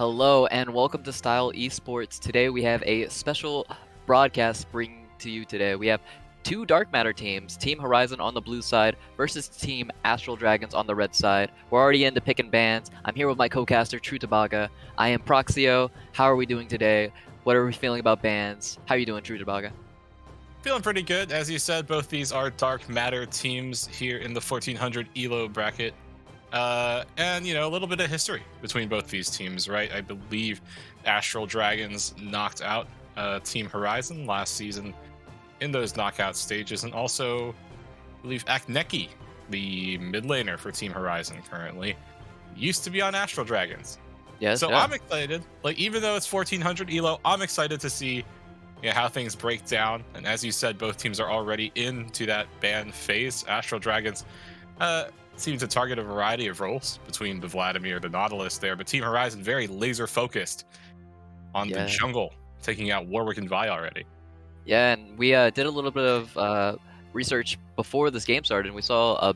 Hello and welcome to Style Esports. Today we have a special broadcast bringing to you today. We have two Dark Matter teams, Team Horizon on the blue side versus Team Astral Dragons on the red side. We're already into picking bands. I'm here with my co-caster, True Tabaga. I am Proxio. How are we doing today? What are we feeling about bands? How are you doing, True Tabaga? Feeling pretty good. As you said, both these are Dark Matter teams here in the 1400 ELO bracket. And, a little bit of history between both these teams, right? I believe Astral Dragons knocked out Team Horizon last season in those knockout stages. And also, I believe Akneki, the mid laner for Team Horizon currently, used to be on Astral Dragons. Yes, So yeah. I'm excited. Like, even though it's 1400 ELO, I'm excited to see how things break down. And as you said, both teams are already into that ban phase. Astral Dragons seem to target a variety of roles between the Vladimir, the Nautilus there, but Team Horizon very laser focused on the Yeah. jungle, taking out Warwick and Vi already. Yeah, and we did a little bit of research before this game started, and we saw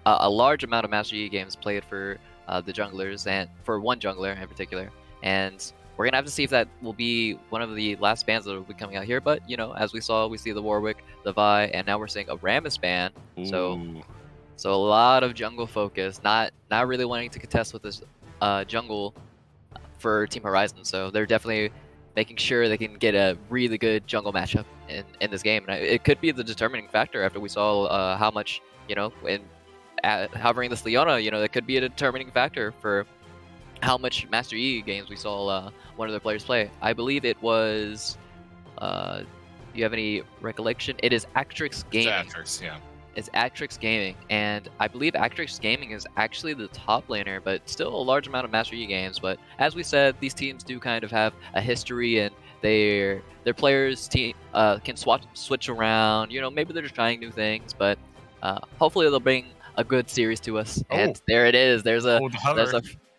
a large amount of Master Yi games played for the junglers, and for one jungler in particular. And we're gonna have to see if that will be one of the last bans that will be coming out here. But as we saw, we see the Warwick, the Vi, and now we're seeing a Rammus ban. Ooh. So a lot of jungle focus, not really wanting to contest with this jungle for Team Horizon. So they're definitely making sure they can get a really good jungle matchup in this game. And it could be the determining factor after we saw how much, in hovering this Leona, it could be a determining factor for how much Master Yi games we saw one of their players play. I believe it was, do you have any recollection? It is Actrix Gaming. Actrix, yeah. It's Actrix Gaming, and I believe Actrix Gaming is actually the top laner, but still a large amount of Master Yi games. But as we said, these teams do kind of have a history, and their players can switch around. Maybe they're just trying new things, but hopefully they'll bring a good series to us. And there it is. There's a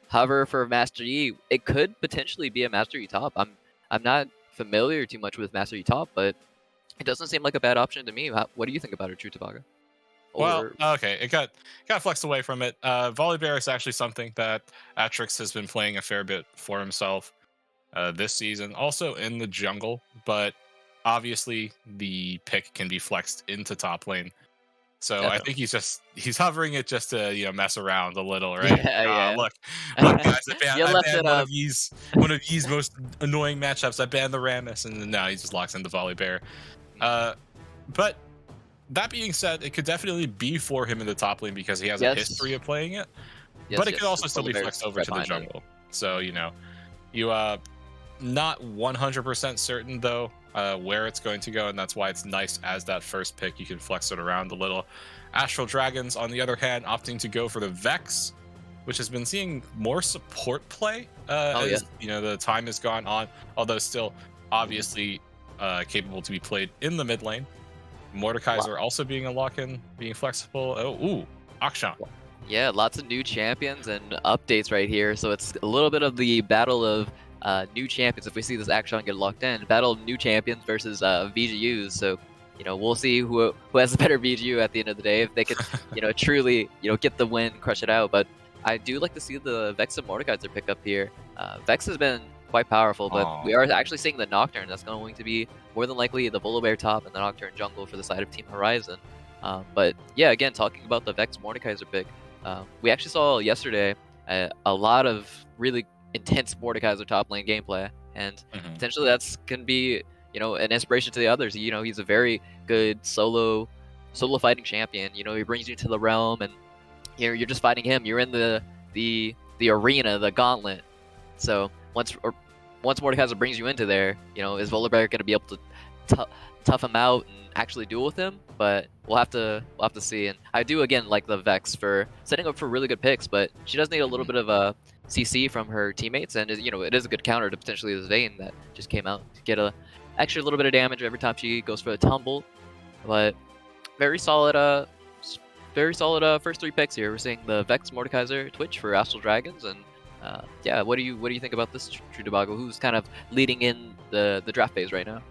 hover for Master Yi. It could potentially be a Master Yi top. I'm not familiar too much with Master Yi top, but it doesn't seem like a bad option to me. What do you think about it, True Tabaga? Well, okay, it got flexed away from it. Volibear is actually something that Atrix has been playing a fair bit for himself this season, also in the jungle, but obviously the pick can be flexed into top lane. So Definitely. I think he's hovering it just to mess around a little, right? Yeah. Look, guys, I left it banned up. one of these most annoying matchups. I banned the Rammus, and now he just locks in the Volibear. But that being said, it could definitely be for him in the top lane because he has a history of playing it. But it could also still be flexed over to the jungle. So you not 100% certain though where it's going to go, and that's why it's nice as that first pick you can flex it around a little. Astral Dragons, on the other hand, opting to go for the Vex, which has been seeing more support play as the time has gone on, although still obviously capable to be played in the mid lane. Mordekaiser also being a lock-in, being flexible. Akshan. Yeah, lots of new champions and updates right here. So it's a little bit of the battle of new champions. If we see this Akshan get locked in, battle of new champions versus VGUs. So we'll see who has the better VGU at the end of the day, if they could truly get the win, crush it out. But I do like to see the Vex and Mordekaiser pick up here. Vex has been quite powerful, but we are actually seeing the Nocturne. That's going to be more than likely the Volibear top and the Nocturne jungle for the side of Team Horizon. But yeah, again, talking about the Vex Mordekaiser pick, we actually saw yesterday a lot of really intense Mordekaiser top lane gameplay, and potentially that's can be an inspiration to the others. He's a very good solo fighting champion. He brings you to the realm, and you're just fighting him. You're in the arena, the gauntlet. So once Mordekaiser brings you into there, is Volibear going to be able to tough him out and actually duel with him? But we'll have to see. And I do again like the Vex for setting up for really good picks, but she does need a little bit of a CC from her teammates, and it is a good counter to potentially this Vayne that just came out to get a extra little bit of damage every time she goes for a tumble. But very solid first three picks here. We're seeing the Vex, Mordekaiser, Twitch for Astral Dragons, and yeah, what do you think about this, True Tabago? Who's kind of leading in the draft phase right now?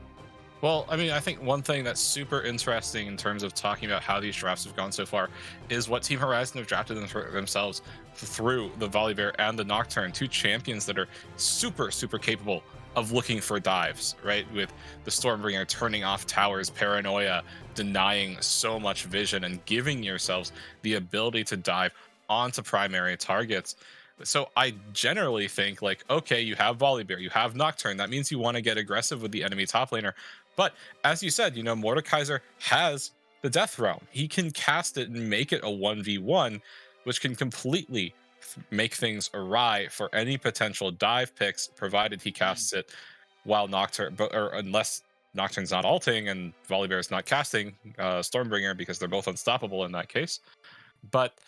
Well, I mean, I think one thing that's super interesting in terms of talking about how these drafts have gone so far is what Team Horizon have drafted them for themselves through the Volibear and the Nocturne, two champions that are super, super capable of looking for dives, right? With the Stormbringer turning off towers, paranoia, denying so much vision, and giving yourselves the ability to dive onto primary targets. So I generally think like, okay, you have Volibear, you have Nocturne. That means you want to get aggressive with the enemy top laner. But as you said, Mordekaiser has the Death Realm. He can cast it and make it a 1v1, which can completely make things awry for any potential dive picks, provided he Mm, casts it while Nocturne, or unless Nocturne's not ulting and Volibear is not casting Stormbringer, because they're both unstoppable in that case. But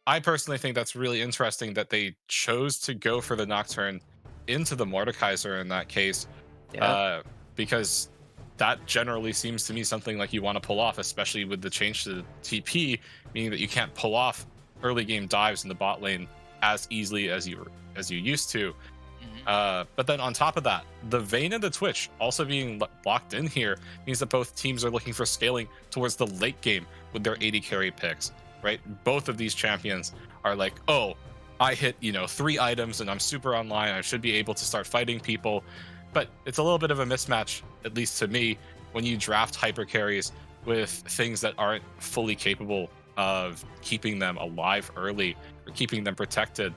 I personally think that's really interesting that they chose to go for the Nocturne into the Mordekaiser in that case, yeah. uh, because that generally seems to me something like you want to pull off, especially with the change to the TP, meaning that you can't pull off early game dives in the bot lane as easily as you used to. Mhm. But then on top of that, the Vayne and the Twitch also being locked in here means that both teams are looking for scaling towards the late game with their 80 carry picks, right? Both of these champions are like, oh, I hit, 3 items and I'm super online. I should be able to start fighting people. But it's a little bit of a mismatch, at least to me, when you draft hyper carries with things that aren't fully capable of keeping them alive early or keeping them protected.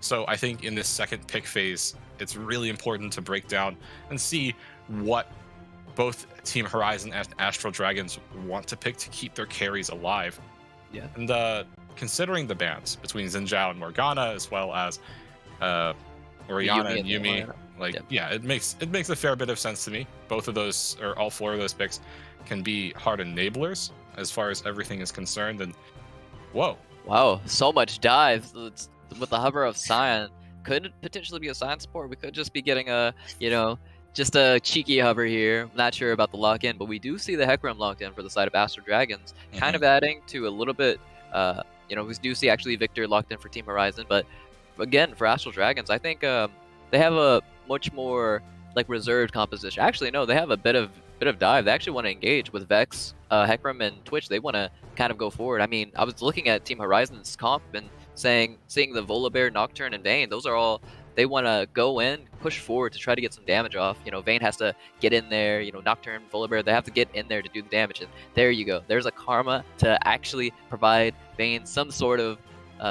So I think in this second pick phase, it's really important to break down and see what both Team Horizon and Astral Dragons want to pick to keep their carries alive. Yeah. And considering the bans between Xin and Morgana, as well as uh, Oriana Yumi and in the Yumi, lineup. like, Yep. yeah, it makes a fair bit of sense to me. Both of those, or all 4 of those picks, can be hard enablers as far as everything is concerned. And whoa, Wow, so much dive. With the hover of Scion, could potentially be a Scion support. We could just be getting just a cheeky hover here. Not sure about the lock-in, but we do see the Hecarim locked in for the side of Astral Dragons, kind mhm. of adding to a little bit. We do see actually Victor locked in for Team Horizon, but again for Astral Dragons, I think they have a much more like reserved composition. Actually, no, they have a bit of dive. They actually want to engage with Vex, Hecarim, and Twitch. They want to kind of go forward. I mean, I was looking at Team Horizon's comp and seeing the Volibear, Nocturne, and Vayne. Those are all they want to go in, push forward to try to get some damage off. Vayne has to get in there. Nocturne, Volibear, they have to get in there to do the damage. And there you go. There's a karma to actually provide Vayne some sort of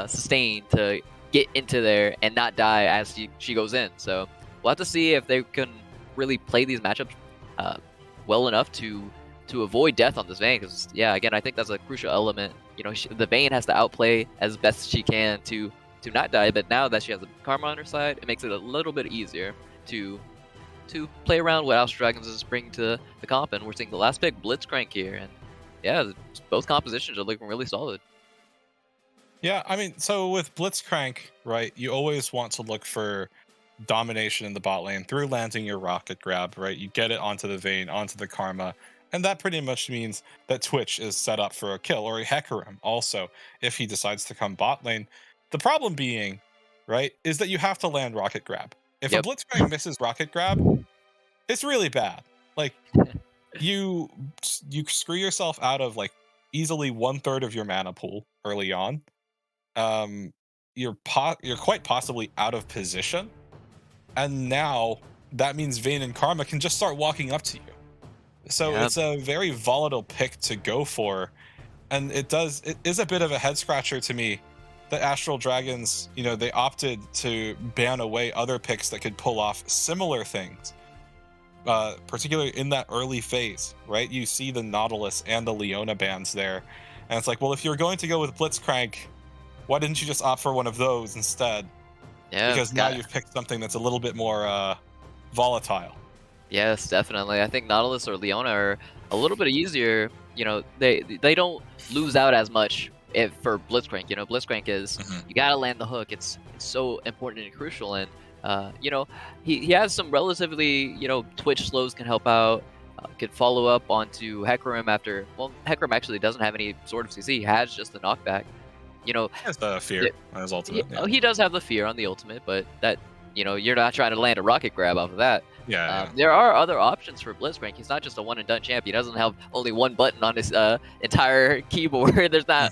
sustain to get into there and not die as she goes in. So we'll have to see if they can really play these matchups uh, well enough to avoid death on this Vayne. Because yeah, again, I think that's a crucial element. The Vayne has to outplay as best she can to not die. But now that she has a karma on her side, it makes it a little bit easier to play around what Astral Dragons is bringing to the comp. And we're seeing the last pick Blitzcrank here, and yeah, both compositions are looking really solid. Yeah, I mean, so with Blitzcrank, right, you always want to look for domination in the bot lane through landing your rocket grab, right? You get it onto the Vayne, onto the Karma, and that pretty much means that Twitch is set up for a kill, or a Hecarim also, if he decides to come bot lane. The problem being, right, is that you have to land rocket grab. If a Yep. Blitzcrank misses rocket grab, it's really bad. Like, you you screw yourself out of like easily 1/3 of your mana pool early on. um, you're quite possibly out of position, and now that means Vayne and Karma can just start walking up to you. So Yeah. it's a very volatile pick to go for, and it is a bit of a head scratcher to me that Astral Dragons, they opted to ban away other picks that could pull off similar things. Particularly in that early phase, right? You see the Nautilus and the Leona bans there, and it's like, well, if you're going to go with Blitzcrank, why didn't you just opt for one of those instead? Yeah. Because now you've picked something that's a little bit more volatile. Yes, definitely. I think Nautilus or Leona are a little bit easier. They don't lose out as much if for Blitzcrank. Blitzcrank is Mhm. you gotta land the hook. It's so important and crucial. And he has some relatively Twitch slows can help out. Could follow up onto Hecarim after. Well, Hecarim actually doesn't have any sort of CC. He has just the knockback. You know, Has the fear on his ultimate. Yeah. he does have the fear on the ultimate, but that you're not trying to land a rocket grab off of that. Yeah, There are other options for Blitzcrank. He's not just a one and done champ. He doesn't have only one button on his entire keyboard. yeah.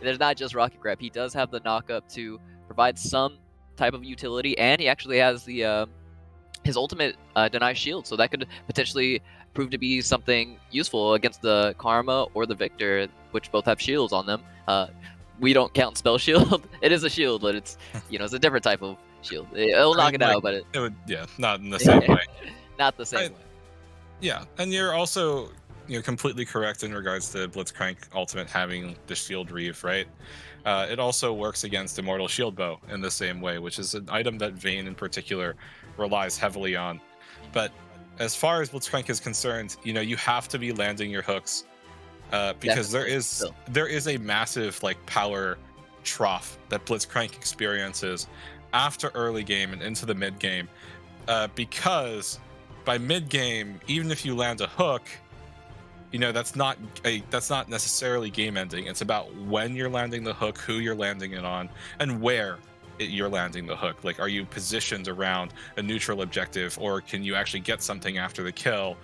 There's not just rocket grab. He does have the knock up to provide some type of utility, and he actually has the his ultimate deny shield, so that could potentially prove to be something useful against the Karma or the Victor, which both have shields on them. We don't count spell shield. It is a shield, but it's it's a different type of shield. It'll I knock mean, it like, out, but it would, yeah, not in the same way. not the same I, way. yeah, and you're also completely correct in regards to Blitzcrank Ultimate having the Shield Reeve, right? It also works against Immortal Shield Bow in the same way, which is an item that Vayne in particular relies heavily on. But as far as Blitzcrank is concerned, you have to be landing your hooks because there Definitely. is Still. there is a massive like power trough that Blitzcrank experiences after early game and into the mid game, because by mid game, even if you land a hook, that's not necessarily game ending. It's about when you're landing the hook, who you're landing it on, and where you're landing the hook. Like, are you positioned around a neutral objective, or can you actually get something after the kill?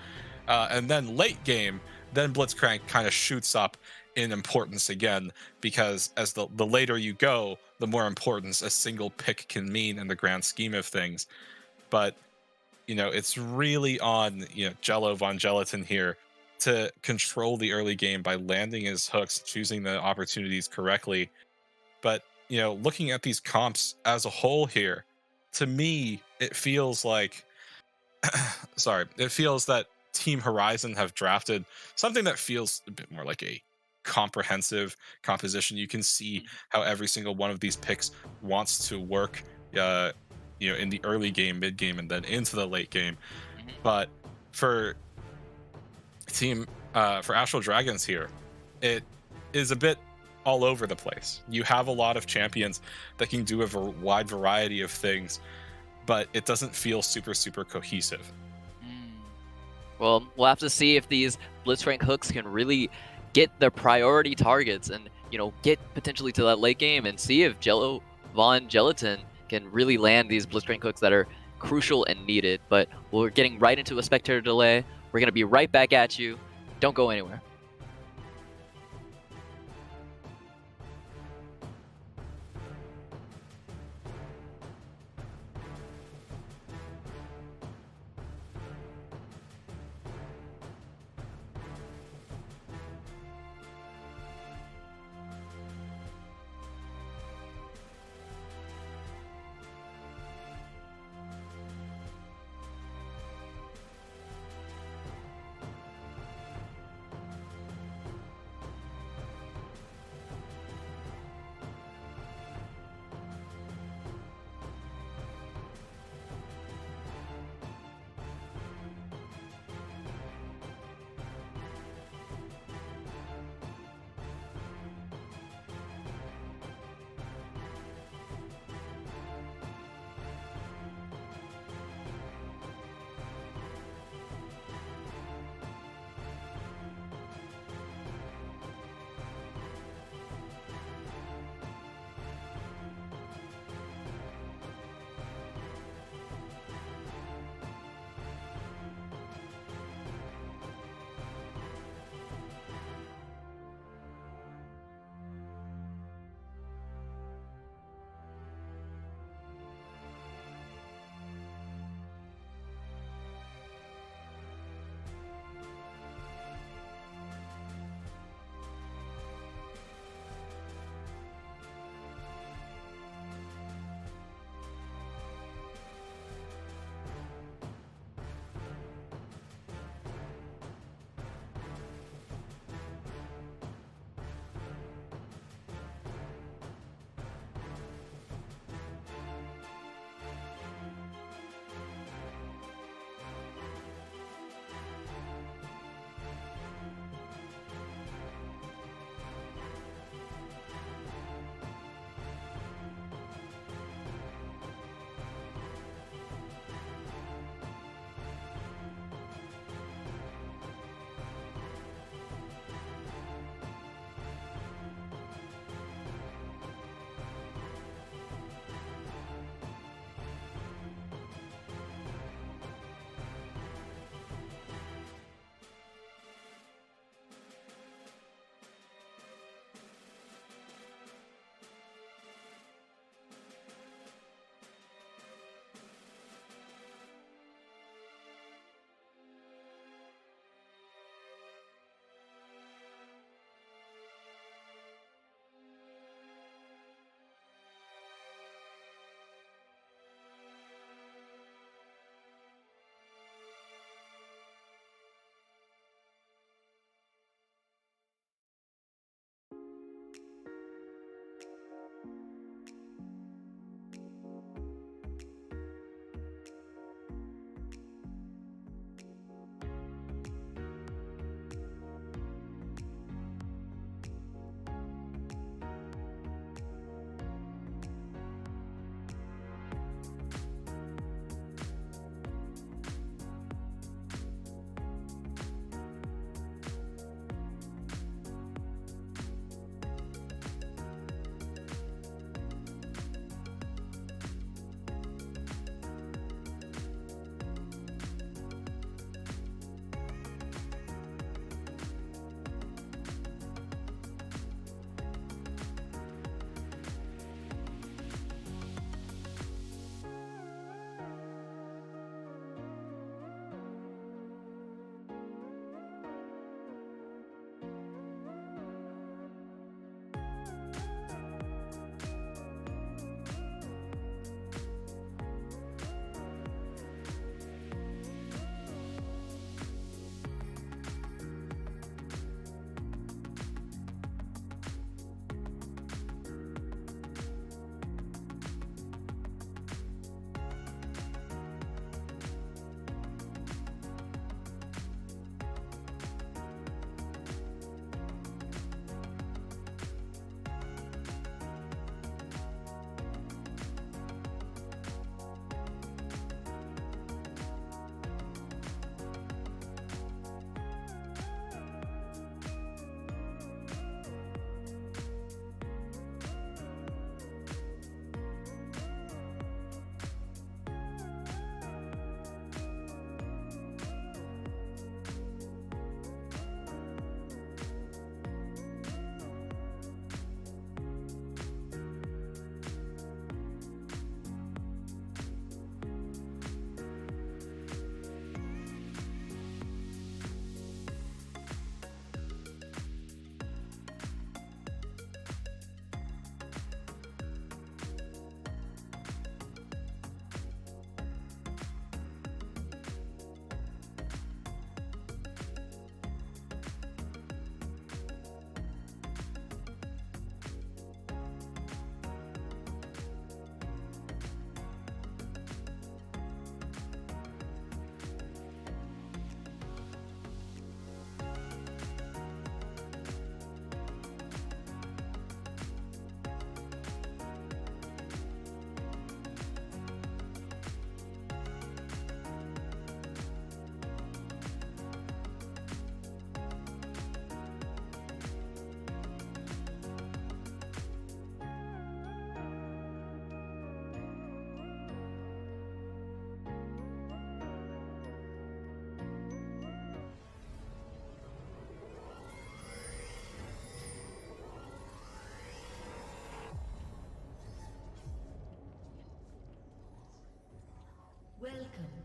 And then late game, then Blitzcrank kind of shoots up in importance again, because as the later you go, the more importance a single pick can mean in the grand scheme of things. But it's really on Jello Von Gelatin here to control the early game by landing his hooks, choosing the opportunities correctly. But looking at these comps as a whole here, to me, it feels like sorry, it feels that Team Horizon have drafted something that feels a bit more like a comprehensive composition. You can see how every single one of these picks wants to work, uh, in the early game, mid game, and then into the late game. Mhm. But for for Astral Dragons here, it is a bit all over the place. You have a lot of champions that can do a wide variety of things, but it doesn't feel super cohesive. Mm. Well, we'll have to see if these Blitzcrank hooks can really get the priority targets and, get potentially to that late game and see if Jello Von Gelatin can really land these Blitzcrank hooks that are crucial and needed. But we're getting right into a spectator delay. We're going to be right back at you. Don't go anywhere.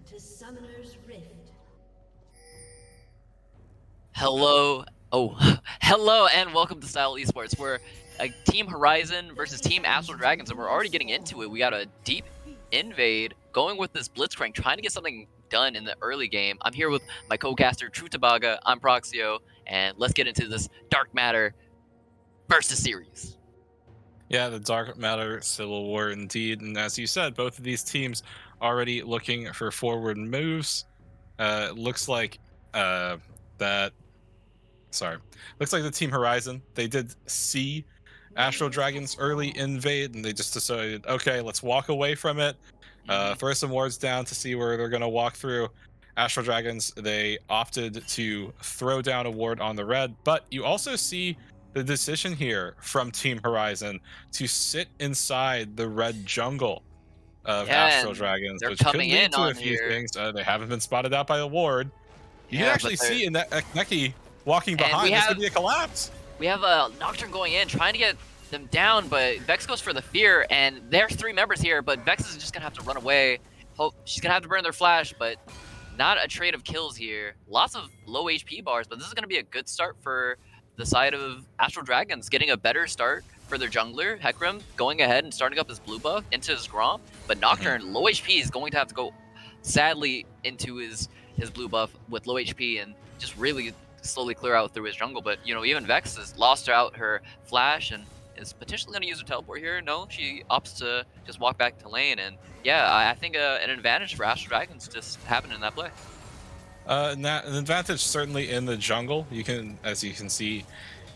to Summoner's Rift. Hello. Oh, hello and welcome to Style Esports. We're Team Horizon versus Team Astral Dragons, and we're already getting into it. We got a deep invade going with this Blitzcrank, trying to get something done in the early game. I'm here with my co-caster, True Tabaga. I'm Proxio, and let's get into this Dark Matter versus series. Yeah, the Dark Matter Civil War indeed. And as you said, both of these teams already looking for forward moves. Looks like that. Sorry, looks like the Team Horizon, they did see Astral Dragons early invade, and they just decided, okay, let's walk away from it. Throw some wards down to see where they're going to walk through. Astral Dragons, they opted to throw down a ward on the red, but you also see the decision here from Team Horizon to sit inside the red jungle of Yeah, Astral and Dragons, they're which could coming lead in to a on few here. things. They haven't been spotted out by a ward. You can Yeah, but actually see in that Neki walking and behind. This could be a collapse. we have a Nocturne going in, trying to get them down, but Vex goes for the fear, and there's 3 members here, but Vex is just gonna have to run away. She's gonna have to burn their flash, but not a trade of kills here. Lots of low HP bars, but this is gonna be a good start for the side of Astral Dragons, getting a better start for their jungler, Hecarim, going ahead and starting up his blue buff into his Grom, but Nocturne, low HP, is going to have to go, sadly, into his blue buff with low HP and just really slowly clear out through his jungle. But you know, even Vex has lost out her flash and is potentially going to use her teleport here. No, she opts to just walk back to lane, and yeah, I think an advantage for Astral Dragons just happened in that play. An advantage certainly in the jungle. You can, as you can see,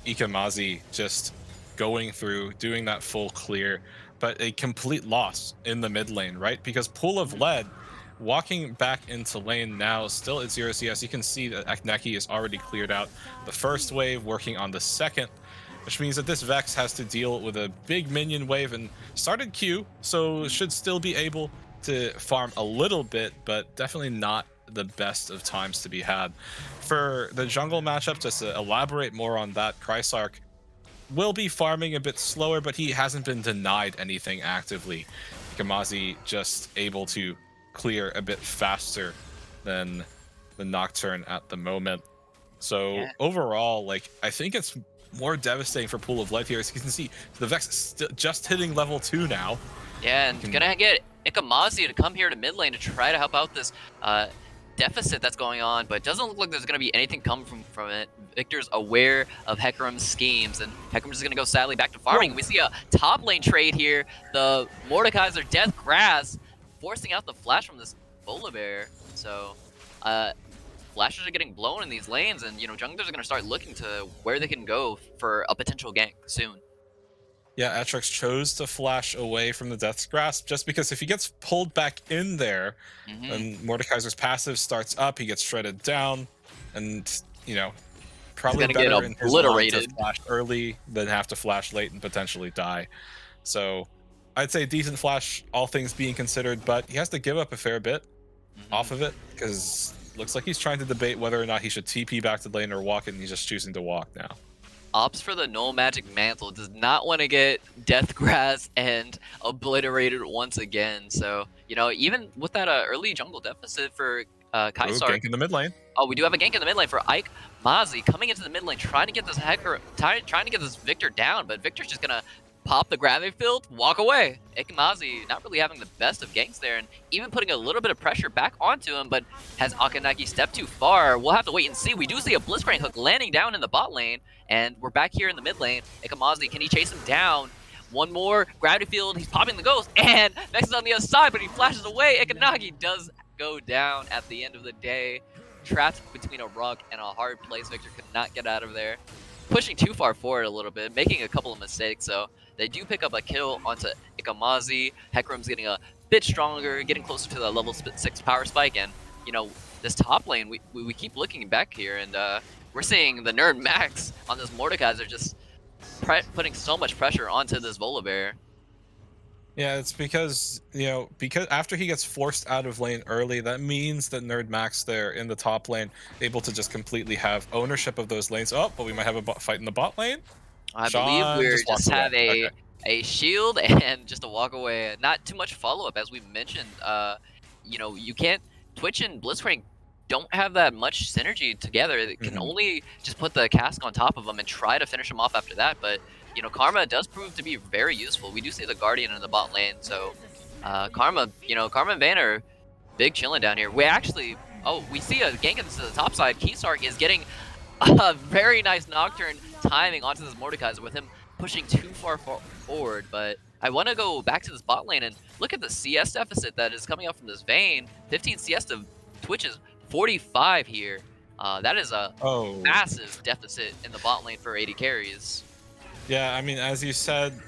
Ikamazi just going through, doing that full clear, but a complete loss in the mid lane, right? Because Pool of Lead walking back into lane now, still at 0 CS. You can see that Akneki is already cleared out the first wave, working on the second, which means that this Vex has to deal with a big minion wave and started Q, so should still be able to farm a little bit, but definitely not the best of times to be had. For the jungle matchup, just to elaborate more on that, Chrysark will be farming a bit slower, but he hasn't been denied anything actively. Kamazi just able to clear a bit faster than the Nocturne at the moment. So Yeah. overall, like, I think it's more devastating for Pool of Light here. As you can see, the Vex is just hitting level 2 now. Yeah, and gonna get Ikamazi to come here to mid lane to try to help out this deficit that's going on, but it doesn't look like there's going to be anything coming from it. Victor's aware of Hecarim's schemes, and Hecarim's just going to go sadly back to farming. Whoa. We see a top lane trade here. The Mordekaiser Death Grass forcing out the flash from this Volibear. So, flashes are getting blown in these lanes, and, you know, junglers are going to start looking to where they can go for a potential gank soon. Yeah, Atrox chose to flash away from the Death's Grasp just because if he gets pulled back in there, and Mordekaiser's passive starts up, he gets shredded down, and, you know, probably gonna get better in his line to obliterated. flash early than have to flash late and potentially die. So I'd say decent flash, all things being considered, but he has to give up a fair bit off of it because looks like he's trying to debate whether or not he should TP back to lane or walk it, and he's just choosing to walk now. Opts for the Null Magic Mantle, does not want to get Death Grass and obliterated once again. So, you know, even with that early jungle deficit for Kaisar. Gank in the mid lane. Oh, we do have a gank in the mid lane for Ike Mazi coming into the mid lane, trying to get this trying to get this Victor down, but Victor's just gonna pop the gravity field, walk away. Ikamazi not really having the best of ganks there, and even putting a little bit of pressure back onto him, but has Akanaki stepped too far? We'll have to wait and see. We do see a Blitzcrank hook landing down in the bot lane, and we're back here in the mid lane. Ikamazi, can he chase him down? One more gravity field, he's popping the ghost, and Vex is on the other side, but he flashes away. Ikanagi does go down at the end of the day. Trapped between a rock and a hard place. Victor could not get out of there. Pushing too far forward a little bit, making a couple of mistakes, so they do pick up a kill onto Ikamazi. Hecarim's getting a bit stronger, getting closer to the level 6 power spike, and, you know, this top lane, we keep looking back here, and we're seeing the Nerd Max on this Mordekaiser just putting so much pressure onto this Volibear. Yeah, it's because, you know, because after he gets forced out of lane early, that means that Nerd Max there in the top lane, able to just completely have ownership of those lanes. Oh, but we might have a fight in the bot lane. I Sean believe we walks just have away. a shield and just a walk away. Not too much follow-up, as we mentioned. You know, you can't Twitch and Blitzcrank don't have that much synergy together. They can Mhm. only just put the cask on top of them and try to finish them off after that. But you know, Karma does prove to be very useful. We do see the Guardian in the bot lane, so Karma, you know, Karma and Vayne are big chilling down here. We actually, oh, we see a gank into the top side. Keysark is getting a very nice Nocturne timing onto this Mordekaiser with him pushing too far forward, but I want to go back to this bot lane and look at the CS deficit that is coming up from this Vayne. 15 CS to Twitch's 45 here. That is a Oh. massive deficit in the bot lane for AD carries. Yeah, I mean, as you said,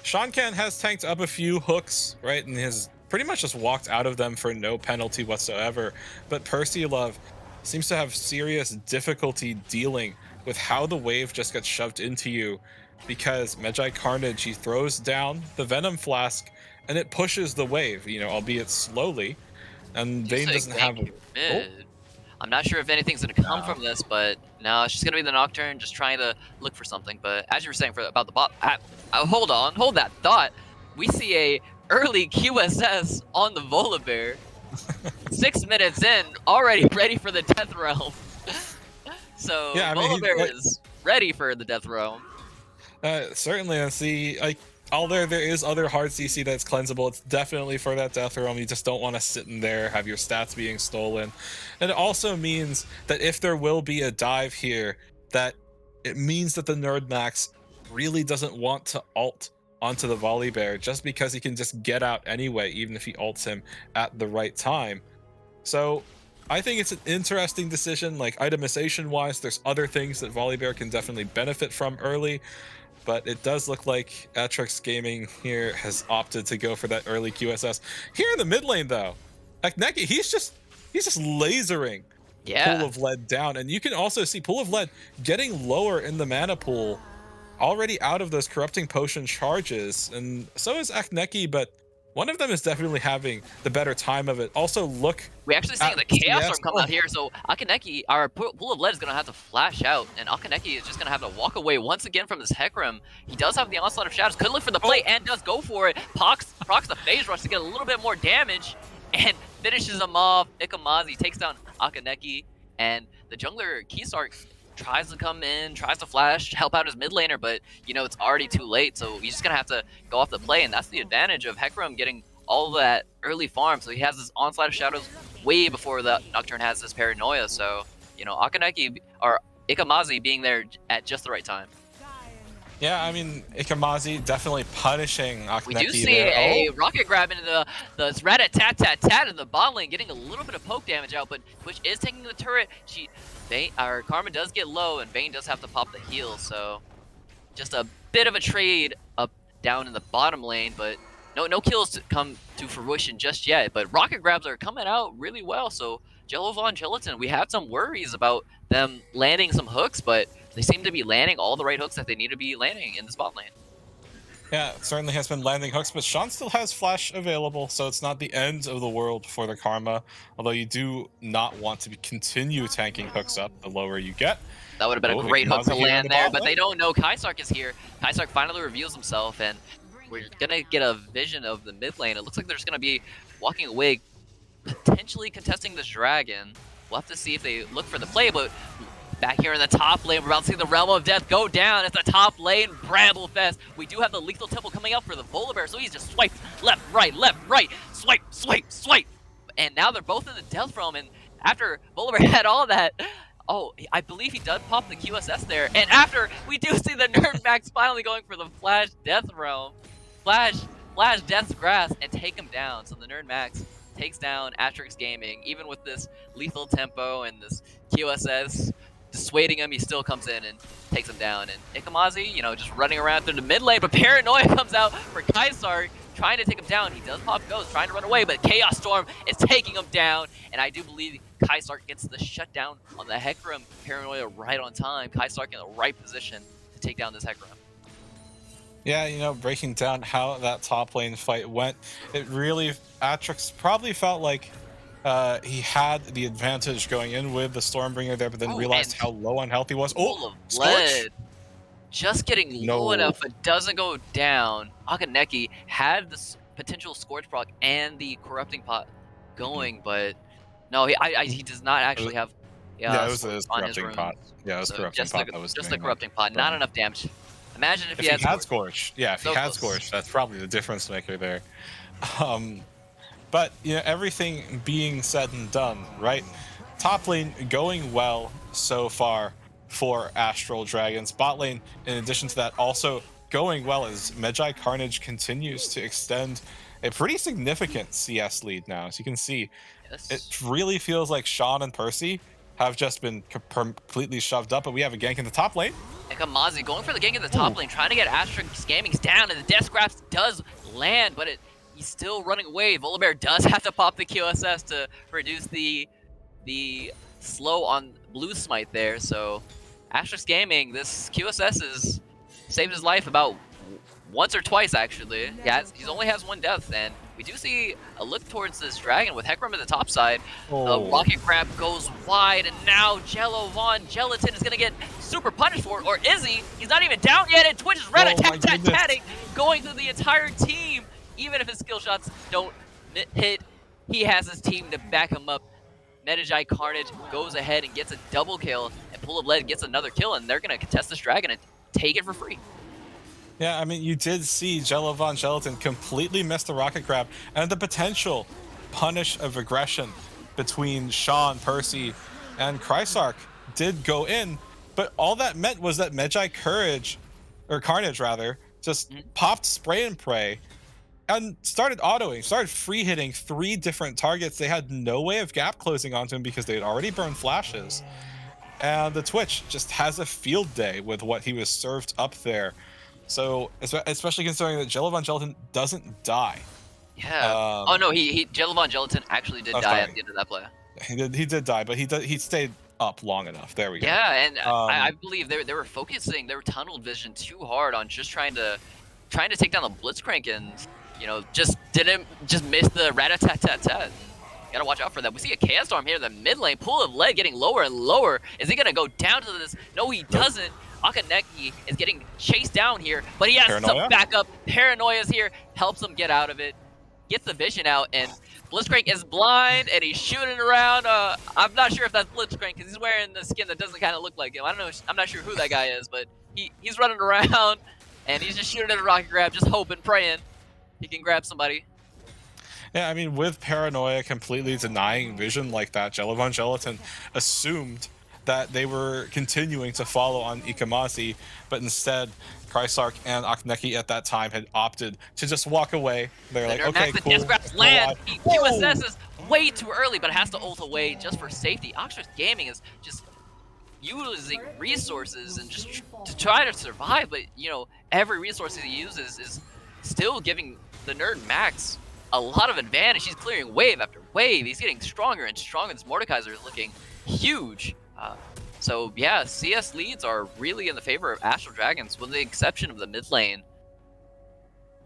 Shankan has tanked up a few hooks, right, and has pretty much just walked out of them for no penalty whatsoever. But Percy Love seems to have serious difficulty dealing with how the wave just gets shoved into you, because Magi Carnage, he throws down the Venom Flask and it pushes the wave, you know, albeit slowly. And You Vayne say doesn't gank have. here Oh, mid. I'm not sure if anything's gonna come no. from this, but no, it's just gonna be the Nocturne just trying to look for something. But as you were saying about the bot, hold on, hold that thought. We see a early QSS on the Volibear. 6 minutes in, already ready for the Death Realm. So Yeah, I mean, Volibear is ready for the Death Realm. certainly. And see, like, although there is other hard CC that's cleansable, it's definitely for that death realm. You just don't want to sit in there, have your stats being stolen. And it also means that if there will be a dive here, that it means that the Nerd Max really doesn't want to ult onto the Volibear, just because he can just get out anyway, even if he ults him at the right time. So I think it's an interesting decision. Like, itemization wise, there's other things that Volibear can definitely benefit from early, but it does look like Atrix Gaming here has opted to go for that early QSS. Here in the mid lane, though, Akneki, he's just lasering Yeah. Pool of Lead down, and you can also see Pool of Lead getting lower in the mana pool, already out of those corrupting potion charges, and so is Akneki, but one of them is definitely having the better time of it. Also, look, We actually seeing at the Chaos CS. Storm come out here, so Akaneki, our Pool of Lead, is going to have to flash out, and Akaneki is just going to have to walk away once again from this Hecarim. He does have the Onslaught of Shadows, could look for the play, and does go for it. Procs the Phase Rush to get a little bit more damage, and finishes him off. Ikamazi takes down Akaneki, and the jungler Keysark tries to come in, tries to flash, help out his mid laner, but, you know, it's already too late, so he's just going to have to go off the play, and that's the advantage of Hecarim getting all that early farm. So he has this Onslaught of Shadows way before the Nocturne has this Paranoia, so, you know, Akaneki, or Ikamazi being there at just the right time. Yeah, I mean, Ikamazi definitely punishing Akneki. We do see there. a rocket grab into the rat-a-tat-tat-tat in the bot lane, getting a little bit of poke damage out, but Twitch is taking the turret. Our Karma does get low, and Vayne does have to pop the heal, so just a bit of a trade up down in the bottom lane, but no kills to come to fruition just yet. But rocket grabs are coming out really well, so Jellovon Gelatin, we had some worries about them landing some hooks, but they seem to be landing all the right hooks that they need to be landing in the spot lane. Yeah, it certainly has been landing hooks, but Sean still has flash available, so it's not the end of the world for the Karma. Although you do not want to continue tanking hooks up the lower you get. That would have been a great hook to land there, but they don't know Kaisark is here. Kaisark finally reveals himself, and we're gonna get a vision of the mid lane. It looks like they're just gonna be walking away, potentially contesting this dragon. We'll have to see if they look for the play, but back here in the top lane, we're about to see the Realm of Death go down. It's the top lane, Bramblefest. We do have the Lethal Temple coming out for the Volibear, so he's just swiped left, right, swipe, swipe, swipe. And now they're both in the Death Realm, and after Volibear had all that, oh, I believe he does pop the QSS there. And after, we do see the Nerd Max finally going for the Flash Death Realm. Flash Death's Grass, and take him down. So the Nerd Max takes down Atrix Gaming, even with this lethal tempo and this QSS dissuading him. He still comes in and takes him down. And Ikamazi, you know, just running around through the mid lane, but Paranoia comes out for Kaisark, trying to take him down. He does pop Ghost, trying to run away, but Chaos Storm is taking him down, and I do believe Kaisark gets the shutdown on the Hecarim Paranoia right on time. Kaisark in the right position to take down this Hecarim. Yeah, you know, breaking down how that top lane fight went, it really, Atrix probably felt like he had the advantage going in with the Stormbringer there, but then realized how low on health he was. Oh, Scorch! Just getting low enough, it doesn't go down. Akaneki had this potential Scorch proc and the Corrupting Pot going, but No, he does not actually have. Yeah, it was Swords a on his corrupting pot. runes. Yeah, it was So corrupting pot that was just doing the that corrupting pot. Not burn. enough damage. Imagine if If he he had had Scorch. Scorch, yeah, if he So had close. Scorch, that's probably the difference maker there. Um, but you know, everything being said and done, right? Top lane going well so far for Astral Dragons. Bot lane, in addition to that, also going well as Medjai Carnage continues to extend a pretty significant CS lead now. As you can see, it Yes. really feels like Sean and Percy have just been completely shoved up, but we have a gank in the top lane. And Kamazi going for the gank in the Ooh. top lane, trying to get Astra Scammings down, and the Death Grasp does land, but he's still running away. Volibear does have to pop the QSS to reduce the slow on Blue Smite there, so Astra Scamming, this QSS has saved his life about once or twice, actually. He only has one death, and we do see a look towards this dragon with Hecarim at the top side. Oh. The rocket grab goes wide, and now Jello Von Gelatin is gonna get super punished for it, or is he? He's not even down yet, and Twitch is red Oh my tat-tat-tatting, going through the entire team. Even if his skill shots don't hit, he has his team to back him up. Medjai Carnage goes ahead and gets a double kill, and Pool of Lead gets another kill, and they're gonna contest this dragon and take it for free. Yeah, I mean, you did see Jello Von Gelatin completely miss the rocket grab, and the potential punish of aggression between Sean, Percy, and Chrysarch did go in, but all that meant was that Medjai Carnage rather, just popped spray and pray and started autoing, started free hitting 3 different targets. They had no way of gap closing onto him because they had already burned flashes. And the Twitch just has a field day with what he was served up there. So, especially considering that Jello Von Gelatin doesn't die. Yeah. Oh no, Jello Von Gelatin actually did die at the end of that play. He did die, but he stayed up long enough. There we go. Yeah, and I believe they were focusing, they were tunnel vision too hard on just trying to take down the Blitzcrank, and you know, just miss the rat-a-tat-tat-tat. Gotta watch out for that. We see a Chaos Storm here in the mid lane. Pool of Lead getting lower and lower. Is he gonna go down to this? No, he doesn't. Akaneki is getting chased down here, but he has some backup. Paranoia's here, helps him get out of it. Gets the vision out, and Blitzcrank is blind, and he's shooting around. I'm not sure if that's Blitzcrank, because he's wearing the skin that doesn't kind of look like him. I don't know. I'm not sure who that guy is, but he's running around, and he's just shooting at a rocket grab, just hoping, praying he can grab somebody. Yeah, I mean, with Paranoia completely denying vision like that, Jello Von Gelatin assumed that they were continuing to follow on Ikamazi, but instead, Chrysarch and Akaneki at that time had opted to just walk away. They're like, okay, cool. Death Grasp land. QSS is way too early, but has to ult away just for safety. Oxford Gaming is just using resources and just to try to survive, but you know, every resource he uses is still giving the Nerd Max a lot of advantage. He's clearing wave after wave. He's getting stronger and stronger. This Mordekaiser is looking huge. So yeah, CS leads are really in the favor of Astral Dragons, with the exception of the mid lane.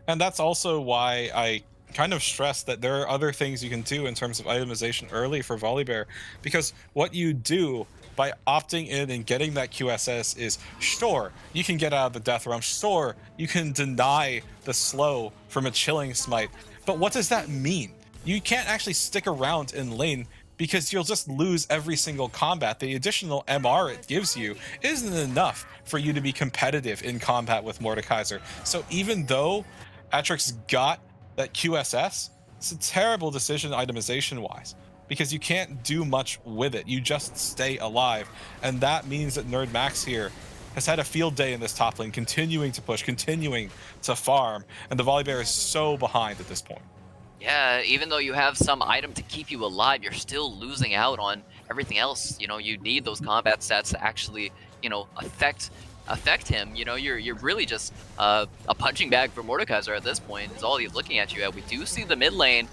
And that's also why I kind of stress that there are other things you can do in terms of itemization early for Volibear, because what you do by opting in and getting that QSS is, sure, you can get out of the death realm, sure, you can deny the slow from a chilling smite, but what does that mean? You can't actually stick around in lane because you'll just lose every single combat. The additional MR it gives you isn't enough for you to be competitive in combat with Mordekaiser. So even though Atrix got that QSS, it's a terrible decision itemization-wise, because you can't do much with it. You just stay alive. And that means that Nerd Max here has had a field day in this top lane, continuing to push, continuing to farm, and the Volibear is so behind at this point. Yeah, even though you have some item to keep you alive, you're still losing out on everything else. You know, you need those combat stats to actually, you know, affect him. You know, you're really just a punching bag for Mordekaiser at this point, is all he's looking at you at. We do see the mid lane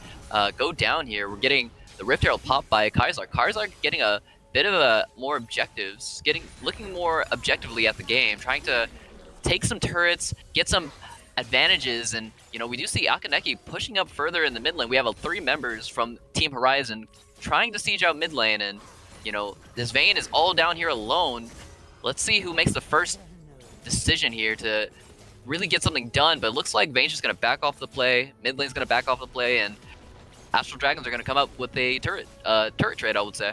go down here. We're getting the Rift Herald popped by Chrysarch. Chrysarch getting a bit of more objectives, looking more objectively at the game, trying to take some turrets, get some advantages, and you know, we do see Akaneki pushing up further in the mid lane. We have 3 members from Team Horizon trying to siege out mid lane, and you know, this Vayne is all down here alone. Let's see who makes the first decision here to really get something done, but it looks like Vayne's just gonna back off the play, mid lane's gonna back off the play, and Astral Dragons are going to come up with a turret trade, I would say.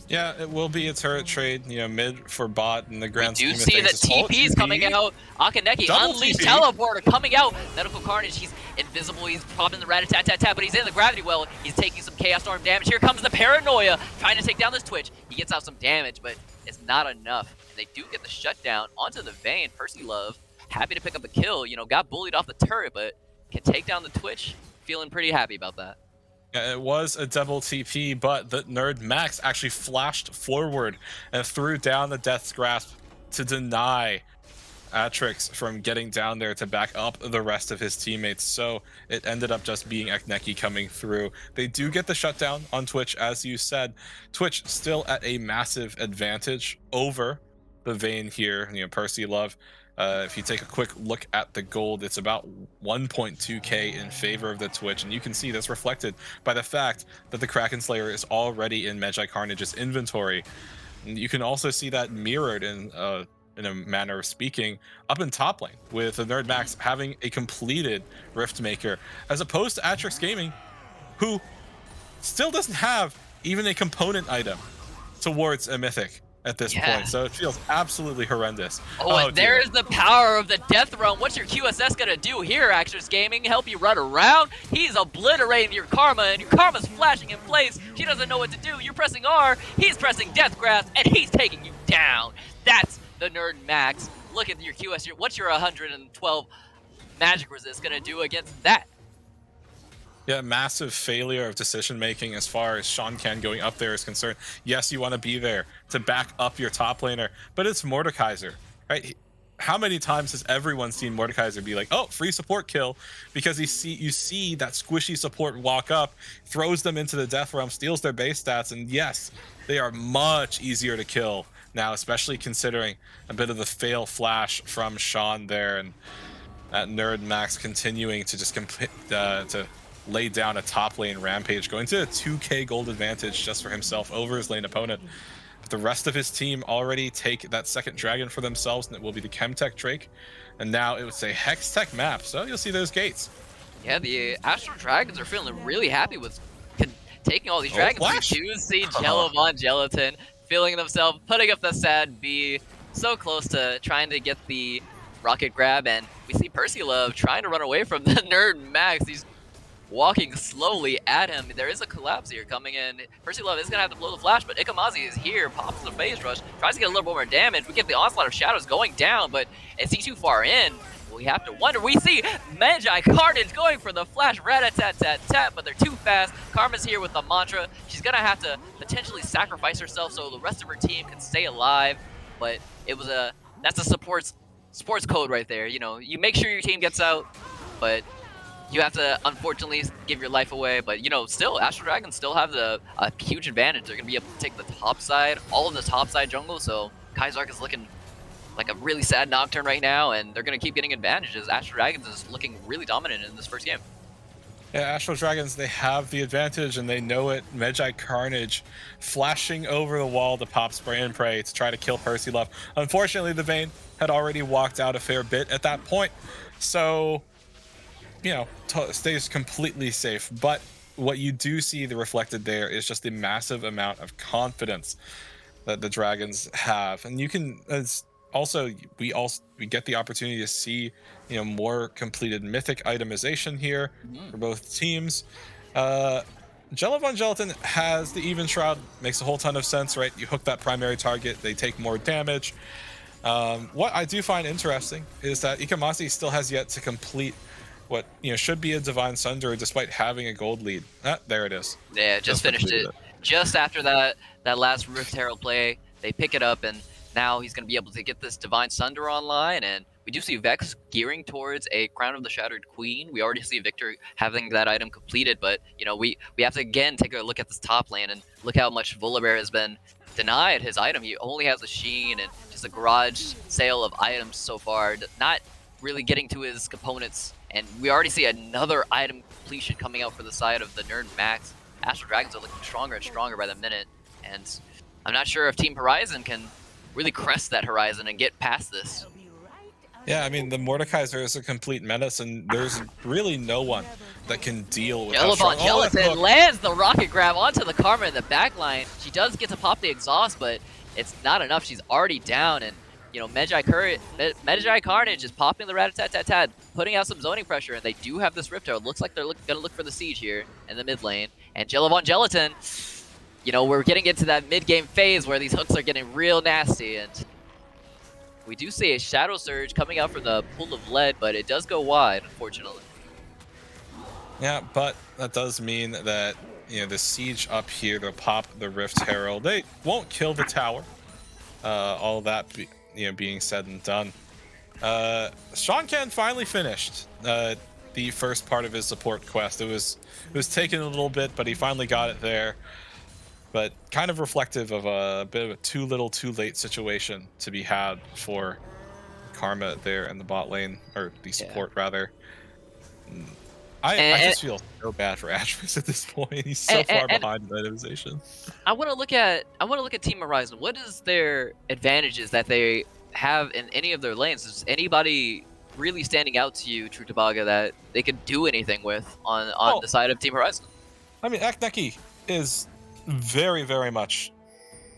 Yeah, it will be a turret trade, you know, mid for bot in the We grand do scheme of see things. that TP's coming out. Akaneki, Double Unleashed TP. Teleporter coming out. Medical Carnage, he's invisible, he's popping the rat-a-tat-tat-tat, but he's in the Gravity Well. He's taking some Chaos Storm damage. Here comes the Paranoia, trying to take down this Twitch. He gets out some damage, but it's not enough. And they do get the shutdown onto the Vayne. Percy Love, happy to pick up a kill. You know, got bullied off the turret, but can take down the Twitch. Feeling pretty happy about that. Yeah, it was a double TP, but the Nerd Max actually flashed forward and threw down the Death's Grasp to deny Atrix from getting down there to back up the rest of his teammates. So it ended up just being Akaneki coming through. They do get the shutdown on Twitch, as you said. Twitch still at a massive advantage over the Vayne here. You know, Percy Love. If you take a quick look at the gold, it's about 1.2k in favor of the Twitch, and you can see that's reflected by the fact that the Kraken Slayer is already in Magi Carnage's inventory. And you can also see that mirrored in a manner of speaking up in top lane, with the Nerd Max having a completed Riftmaker, as opposed to Atrix Gaming, who still doesn't have even a component item towards a mythic at this point, so it feels absolutely horrendous. Oh, and there's the power of the Death Realm. What's your QSS gonna do here, Atrix Gaming? Help you run around? He's obliterating your Karma, and your Karma's flashing in place. She doesn't know what to do. You're pressing R, he's pressing Death Grasp, and he's taking you down. That's the Nerd Max. Look at your QS. What's your 112 magic resist gonna do against that? Yeah, massive failure of decision making as far as Sean Can going up there is concerned. Yes, you want to be there to back up your top laner, but it's Mordekaiser, right? How many times has everyone seen Mordekaiser be like, "Oh, free support kill," because you see that squishy support walk up, throws them into the Death Realm, steals their base stats, and yes, they are much easier to kill now, especially considering a bit of the fail flash from Sean there, and that Nerd Max continuing to just to lay down a top lane rampage, going to a 2k gold advantage just for himself over his lane opponent. But the rest of his team already take that second dragon for themselves, and it will be the Chemtech Drake. And now it was a Hextech map, so you'll see those gates. Yeah, the Astral Dragons are feeling really happy with taking all these dragons. Flash. We do see Jello Von Gelatin feeling themselves, putting up the sad B, so close to trying to get the rocket grab, and we see Percy Love trying to run away from the Nerd Max. He's walking slowly at him. There is a collapse here coming in. Percy Love is going to have to blow the flash, but Ikamazi is here, pops the phase rush, tries to get a little bit more damage. We get the Onslaught of Shadows going down, but is he too far in? We have to wonder. We see Magi Carnage going for the flash, rat-a-tat-tat-tat, but they're too fast. Karma's here with the mantra. She's going to have to potentially sacrifice herself so the rest of her team can stay alive, but that's a sports code right there. You know, you make sure your team gets out, but you have to, unfortunately, give your life away. But, you know, still, Astral Dragons still have a huge advantage. They're going to be able to take the top side, all of the top side jungle. So Kaizark is looking like a really sad Nocturne right now, and they're going to keep getting advantages. Astral Dragons is looking really dominant in this first game. Yeah, Astral Dragons, they have the advantage, and they know it. Magi Carnage flashing over the wall to pop Spray and Pray to try to kill Percy Love. Unfortunately, the Vayne had already walked out a fair bit at that point. So, you know, stays completely safe. But what you do see reflected there is just the massive amount of confidence that the Dragons have. And you can, we get the opportunity to see, you know, more completed mythic itemization here for both teams. Jello Von Gelatin has the Even Shroud, makes a whole ton of sense, right? You hook that primary target, they take more damage. What I do find interesting is that Ikamazi still has yet to complete what, you know, should be a Divine Sunder despite having a gold lead. There it is. Yeah, just finished it. Just after that last Rift Herald play, they pick it up, and now he's going to be able to get this Divine Sunder online, and we do see Vex gearing towards a Crown of the Shattered Queen. We already see Victor having that item completed, but, you know, we have to, again, take a look at this top lane, and look how much Volibear has been denied his item. He only has a Sheen and just a garage sale of items so far, not really getting to his components, and we already see another item completion coming out for the side of the Nerd Max. Astral Dragons are looking stronger and stronger by the minute, and I'm not sure if Team Horizon can really crest that horizon and get past this. Yeah, I mean, the Mordekaiser is a complete menace, and there's really no one that can deal with how strong. Jellyvon Oh, that Gelatin hook. lands the rocket grab onto the Karma in the backline. She does get to pop the exhaust, but it's not enough. She's already down, and you know, Medjai Carnage is popping the rat-a-tat-tat-tat, putting out some zoning pressure, and they do have this Rift Arrow. Looks like they're gonna look for the siege here in the mid lane. And Jellyvon Gelatin, you know, we're getting into that mid-game phase where these hooks are getting real nasty, and we do see a Shadow Surge coming out from the pool of lead, but it does go wide, unfortunately. Yeah, but that does mean that, you know, the siege up here, they'll pop the Rift Herald. They won't kill the tower. All that being said and done. Sean Ken finally finished the first part of his support quest. It was taking a little bit, but he finally got it there. But kind of reflective of a bit of a too little, too late situation to be had for Karma there in the bot lane, or the support rather. I just feel so bad for Asterisk at this point. He's so far behind in the itemization. I want to look at Team Horizon. What is their advantages that they have in any of their lanes? Is anybody really standing out to you, True Tabaga, that they could do anything with on the side of Team Horizon? I mean, Akneki is very, very much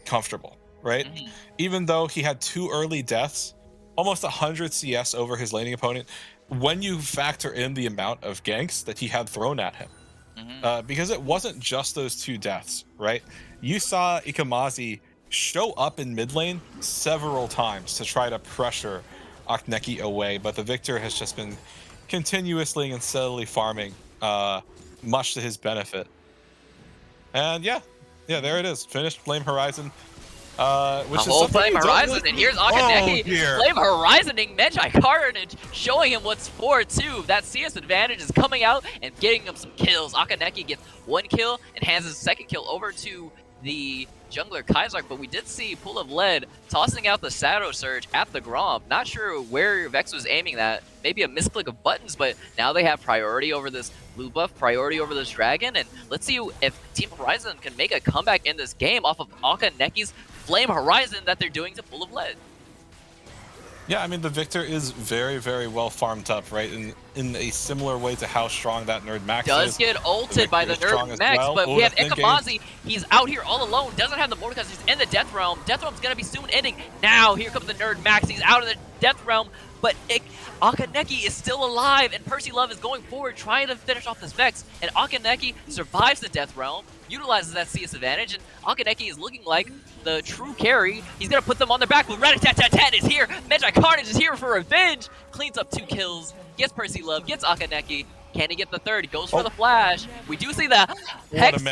comfortable, right? Mm-hmm. Even though he had 2 early deaths, almost 100 CS over his laning opponent, when you factor in the amount of ganks that he had thrown at him. Mm-hmm. Because it wasn't just those 2 deaths, right? You saw Ikamazi show up in mid lane several times to try to pressure Akneki away, but the Victor has just been continuously and steadily farming, much to his benefit. And yeah, there it is. Finished Flame Horizon. Which is whole Flame Horizon, really... and here's Akneki, Flame Horizoning Medjai Carnage, showing him what's for too. That CS advantage is coming out and getting him some kills. Akneki gets 1 kill and hands his 2nd kill over to the jungler Kaizark, but we did see Pool of Lead tossing out the Shadow Surge at the Grom. Not sure where Vex was aiming that. Maybe a misclick of buttons, but now they have priority over this blue buff, priority over this dragon, and let's see if Team Horizon can make a comeback in this game off of Akaneki's Flame Horizon that they're doing to Pool of Lead. Yeah, I mean, the Victor is very, very well farmed up, right? In a similar way to how strong that Nerd Max does is. get ulted by the Nerd Max, well. But we have Ikamazi. He's out here all alone, doesn't have the Mordekaiser. He's in the Death Realm. Death Realm's going to be soon ending. Now, here comes the Nerd Max. He's out of the Death Realm, but Akneki is still alive, and Percy Love is going forward, trying to finish off this Vex, and Akneki survives the Death Realm, utilizes that CS advantage, and Akneki is looking like the true carry. He's going to put them on their back, but Rat-a-tat-tat-tat is here. Medjai Carnage is here for revenge. Cleans up 2 kills, gets Percy Love, gets Akneki. Can he get the 3rd? He goes for the flash. We do see the Hex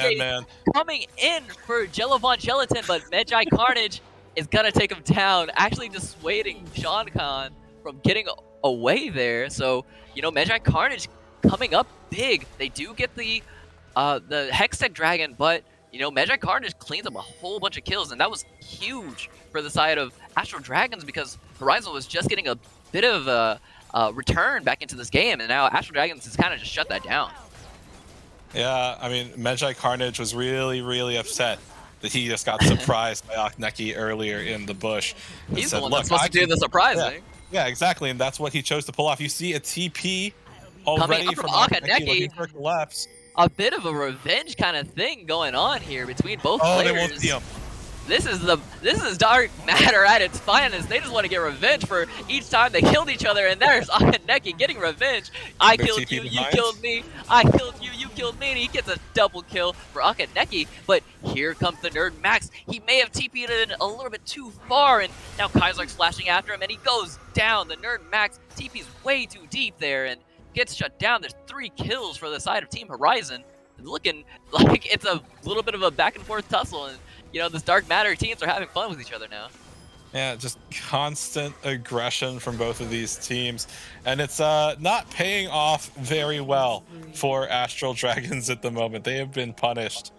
coming in for Jellyvon Gelatin, but Medjai Carnage is going to take him down, actually dissuading Sean Khan from getting away there. So, you know, Medjai Carnage coming up big. They do get the Hextech Dragon, but you know, Medjai Carnage cleans up a whole bunch of kills, and that was huge for the side of Astral Dragons because Horizon was just getting a bit of a return back into this game, and now Astral Dragons has kind of just shut that down. Yeah, I mean, Medjai Carnage was really, really upset that he just got surprised by Akneki earlier in the bush. He's the one that's supposed to do the surprising. Yeah, exactly, and that's what he chose to pull off. You see a TP already from Akneki looking for collapse. A bit of a revenge kind of thing going on here between both players. They won't see him. This is Dark Matter at its finest. They just want to get revenge for each time they killed each other, and there's Akneki getting revenge. I killed you, you killed me. I killed you, you killed me, and he gets a double kill for Akneki. But here comes the Nerd Max. He may have TP'd it a little bit too far, and now Kaizark's flashing after him, and he goes down. The Nerd Max TP's way too deep there, and gets shut down. There's 3 kills for the side of Team Horizon. It's looking like it's a little bit of a back and forth tussle, and you know, this Dark Matter teams are having fun with each other now. Yeah, just constant aggression from both of these teams, and it's not paying off very well for Astral Dragons at the moment. They have been punished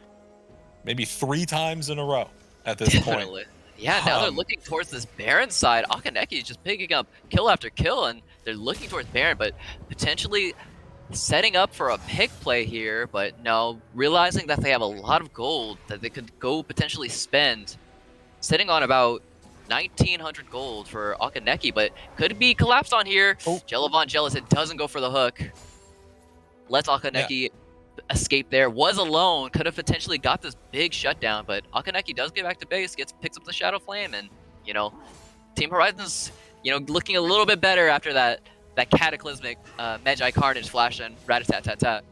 maybe 3 times in a row at this point. Yeah, now they're looking towards this Baron side. Akneki is just picking up kill after kill, and they're looking towards Baron, but potentially setting up for a pick play here, but no, realizing that they have a lot of gold that they could go potentially spend, sitting on about 1900 gold for Akaneki, but could be collapsed on here. Oh. Jellavon jealous, it doesn't go for the hook. Lets Akaneki escape there. Was alone, could have potentially got this big shutdown, but Akaneki does get back to base, picks up the Shadow Flame, and, you know, Team Horizon's, you know, looking a little bit better after that cataclysmic Magi Carnage flash and rat-a-tat-tat-tat.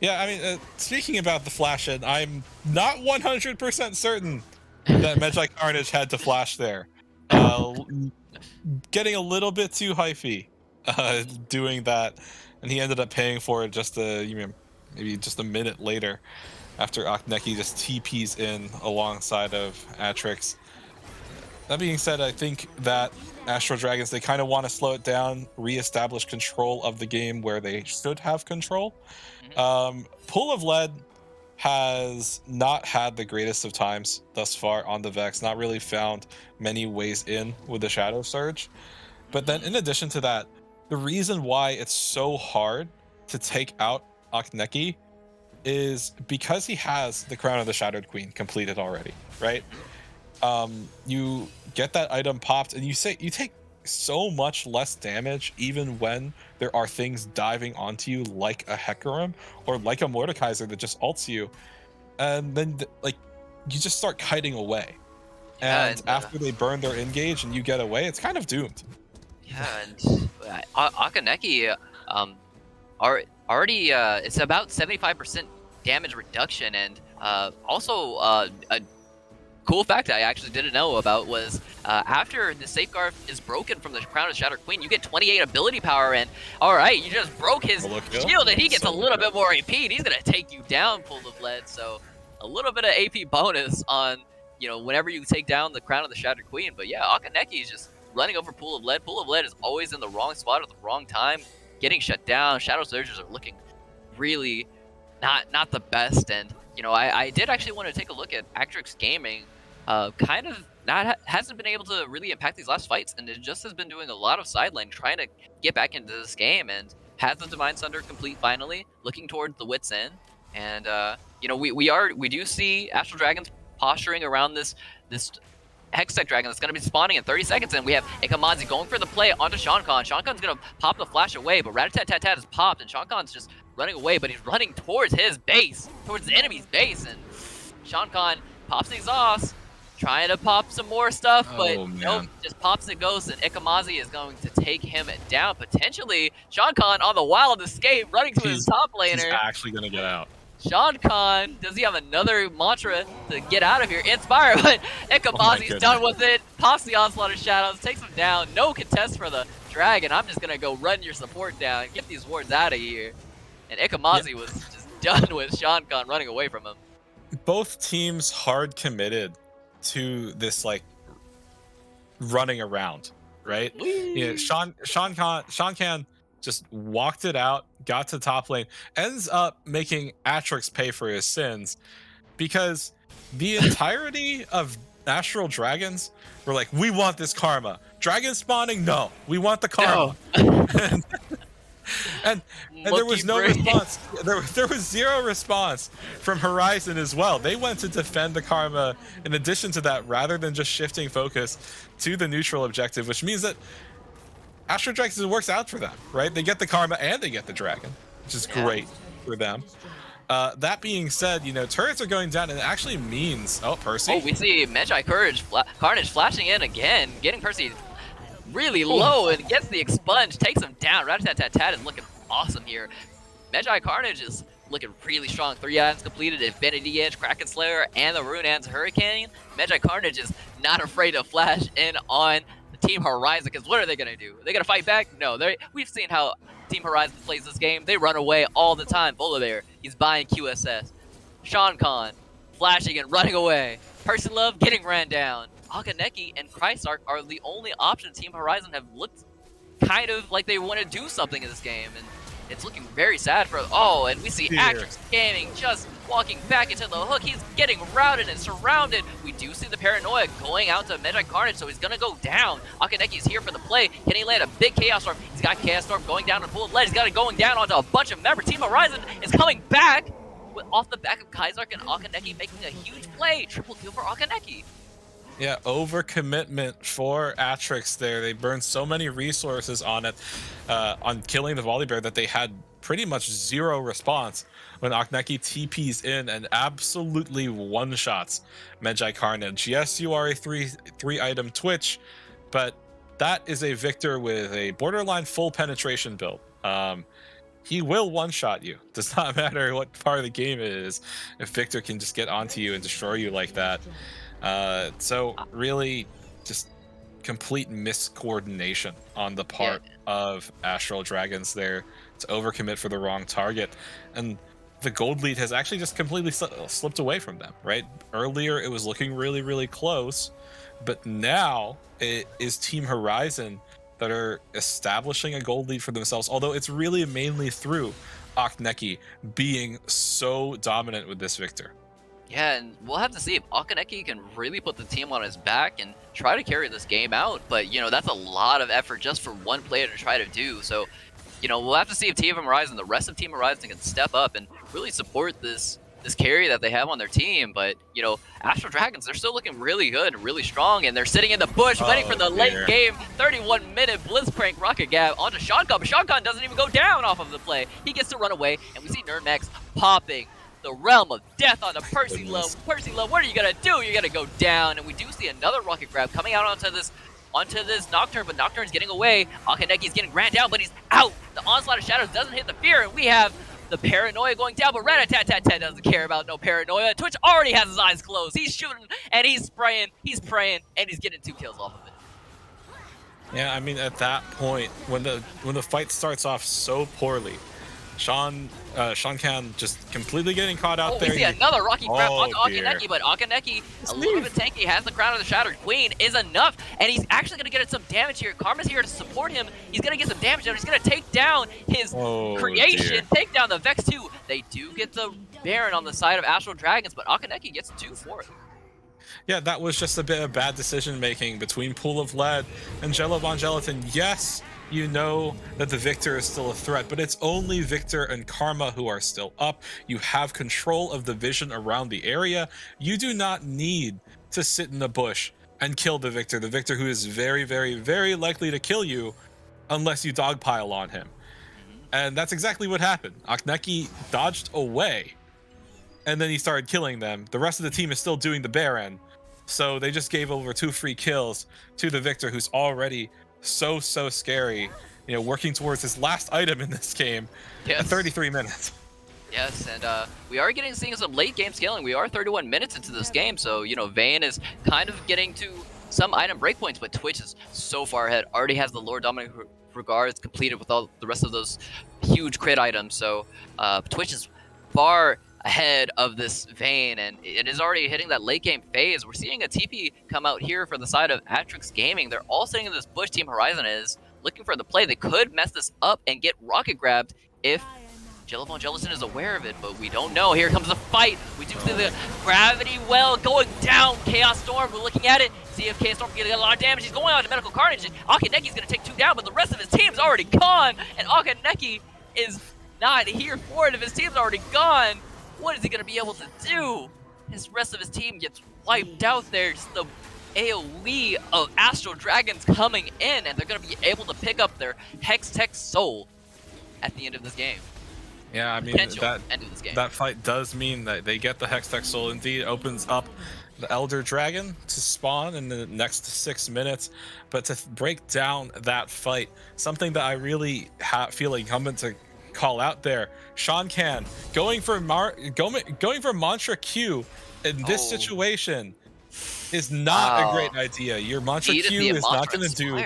Yeah, I mean, speaking about the flash in, I'm not 100% certain that Magi Carnage had to flash there. Getting a little bit too hypey doing that, and he ended up paying for it just maybe just a minute later after Akaneki just TPs in alongside of Atrix. That being said, I think that Astral Dragons, they kind of want to slow it down, re-establish control of the game where they should have control. Pool of Lead has not had the greatest of times thus far on the Vex, not really found many ways in with the Shadow Surge. But then in addition to that, the reason why it's so hard to take out Akaneki is because he has the Crown of the Shattered Queen completed already, right? You get that item popped and you take so much less damage even when there are things diving onto you like a Hecarim or like a Mordekaiser that just ults you, and then like you just start kiting away. And after they burn their engage and you get away, it's kind of doomed. Yeah, and Akaneki already it's about 75% damage reduction, and also a cool fact I actually didn't know about was after the safeguard is broken from the Crown of Shattered Queen, you get 28 ability power, and alright, you just broke his shield and he gets a little bit more AP, and he's gonna take you down, Pool of Lead, so a little bit of AP bonus on, you know, whenever you take down the Crown of the Shattered Queen. But yeah, Akaneki is just running over Pool of Lead. Pool of Lead is always in the wrong spot at the wrong time, getting shut down. Shadow Surgers are looking really not the best, and you know, I did actually want to take a look at Actrix Gaming. Kind of hasn't been able to really impact these last fights, and it just has been doing a lot of side lane trying to get back into this game, and has the Divine Sunder complete finally, looking towards the Wits End. And you know, we do see Astral Dragons posturing around this Hextech Dragon that's going to be spawning in 30 seconds, and we have Ikamazi going for the play onto Shankan. Shankan's going to pop the flash away, but Rat-a-tat-tat-tat is popped, and Shankan's just running away, but he's running towards his base, towards the enemy's base, and Shankan pops the exhaust, trying to pop some more stuff, but nope, just pops the ghost, and Ikamazi is going to take him down, potentially. Shankan on the wild escape, running to his top laner. He's actually going to get out. Shankan, does he have another mantra to get out of here? Inspire, but Ikamazi's done with it. Pops the Onslaught of Shadows, takes him down. No contest for the Dragon. I'm just going to go run your support down, get these wards out of here. And Ikamazi was just done with Shankan running away from him. Both teams hard committed to this, like, running around, right? Yeah, Shankan just walked it out, got to top lane, ends up making Atrix pay for his sins, because the entirety of Astral Dragons were like, we want this karma. Dragon spawning? No, we want the karma. No. and there was no response. There was zero response from Horizon as well. They went to defend the karma in addition to that, rather than just shifting focus to the neutral objective, which means that Astral Dragons, it works out for them, right? They get the karma and they get the dragon, which is great for them. That being said, you know, turrets are going down, and it actually means... Oh, Percy. Oh, we see Magi Carnage flashing in again, getting Percy really low, and gets the expunge, takes him down. Rat-a-tat-tat-tat is looking awesome here. Magi Carnage is looking really strong. 3 items completed, Infinity Edge, Kraken Slayer, and the Rune's Hurricane. Magi Carnage is not afraid to flash in on Team Horizon, because what are they going to do? Are they going to fight back? No, we've seen how Team Horizon plays this game. They run away all the time. Volibear, he's buying QSS. Shankan, flashing and running away. Percy Love getting ran down. Akaneki and Chrysark are the only options Team Horizon have looked kind of like they want to do something in this game, and it's looking very sad for... Oh, and we see Actrix Gaming just walking back into the hook. He's getting routed and surrounded. We do see the Paranoia going out to Magi Carnage, so he's going to go down. Akaneki's here for the play. Can he land a big Chaos Storm? He's got Chaos Storm going down to Pool of Lead. He's got it going down onto a bunch of members. Team Horizon is coming back off the back of Kaizark, and Akaneki making a huge play. Triple kill for Akaneki. Yeah, overcommitment for Atrix there. They burned so many resources on it, on killing the Volibear, that they had pretty much zero response when Akneki TPs in and absolutely one-shots Medjai Carnage. Yes, you are a three item Twitch, but that is a Victor with a borderline full penetration build. He will one-shot you. Does not matter what part of the game it is. If Victor can just get onto you and destroy you like that. So really just complete miscoordination on the Yeah, part of Astral Dragons there to overcommit for the wrong target. And the gold lead has actually just completely slipped away from them, right? Earlier it was looking really, really close, but now it is Team Horizon that are establishing a gold lead for themselves, although it's really mainly through Akneki being so dominant with this Victor. yeah, and we'll have to see if Akaneki can really put the team on his back and try to carry this game out. But, you know, that's a lot of effort just for one player to try to do. So, you know, we'll have to see if Team Horizon, the rest of Team Horizon, can step up and really support this carry that they have on their team. But, you know, Astral Dragons, they're still looking really good and really strong, and they're sitting in the bush waiting for the late game 31-minute Blitzcrank Rocket Gap onto Shotgun, but Shotgun doesn't even go down off of the play. He gets to run away, and we see Nerdmax popping the realm of death onto Percy Love. Percy Love, what are you gonna do? You're gonna go down, and we do see another rocket grab coming out onto this Nocturne, but Nocturne's getting away. Akaneki's getting ran down, but he's out. The Onslaught of Shadows doesn't hit the fear, and we have the Paranoia going down, but Rat-a-tat-tat-tat doesn't care about no Paranoia. Twitch already has his eyes closed. He's shooting, and he's spraying, he's praying, and he's getting 2 kills off of it. Yeah, I mean, at that point, when the fight starts off so poorly, Sean Can just completely getting caught out there. We see another Rocky grab onto dear. Akaneki, but Akaneki, a little bit tanky, has the Crown of the Shattered Queen, is enough, and he's actually going to get some damage here. Karma's here to support him. He's going to get some damage, and he's going to take down his creation, take down the Vex 2. They do get the Baron on the side of Astral Dragons, but Akaneki gets 2 for it. Yeah, that was just a bit of bad decision making between Pool of Lead and Jello Von Gelatin. Yes, you know that the Victor is still a threat, but it's only Victor and Karma who are still up. You have control of the vision around the area. You do not need to sit in the bush and kill the Victor who is very, very, very likely to kill you unless you dogpile on him. And that's exactly what happened. Akneki dodged away, and then he started killing them. The rest of the team is still doing the Baron, so they just gave over 2 free kills to the Victor, who's already so scary, you know, working towards his last item in this game at 33 minutes. Yes, and we are seeing some late game scaling. We are 31 minutes into this game, so, you know, Vayne is kind of getting to some item breakpoints, but Twitch is so far ahead. Already has the Lord Dominant Regards completed with all the rest of those huge crit items, so Twitch is far ahead of this Vayne, and it is already hitting that late game phase. We're seeing a TP come out here for the side of Atrix Gaming. They're all sitting in this bush. Team Horizon is looking for the play. They could mess this up and get rocket grabbed if Jello Von Gelatin is aware of it, but we don't know. Here comes the fight. We do see the Gravity Well going down. Chaos Storm, we're looking at it. See if Chaos Storm can get a lot of damage. He's going on to Medical Carnage. Akaneki's going to take 2 down, but the rest of his team's already gone, and Akaneki is not here for it. If his team's already gone, what is he going to be able to do? His rest of his team gets wiped out there. Just the AoE of Astral Dragons coming in, and they're going to be able to pick up their Hextech Soul at the end of this game. Yeah, I mean, that fight does mean that they get the Hextech Soul. Indeed, opens up the Elder Dragon to spawn in the next 6 minutes. But to break down that fight, something that I really feel incumbent to call out there, Sean Can going for Mantra Q in this situation is not a great idea. Your Mantra Q is not going to do.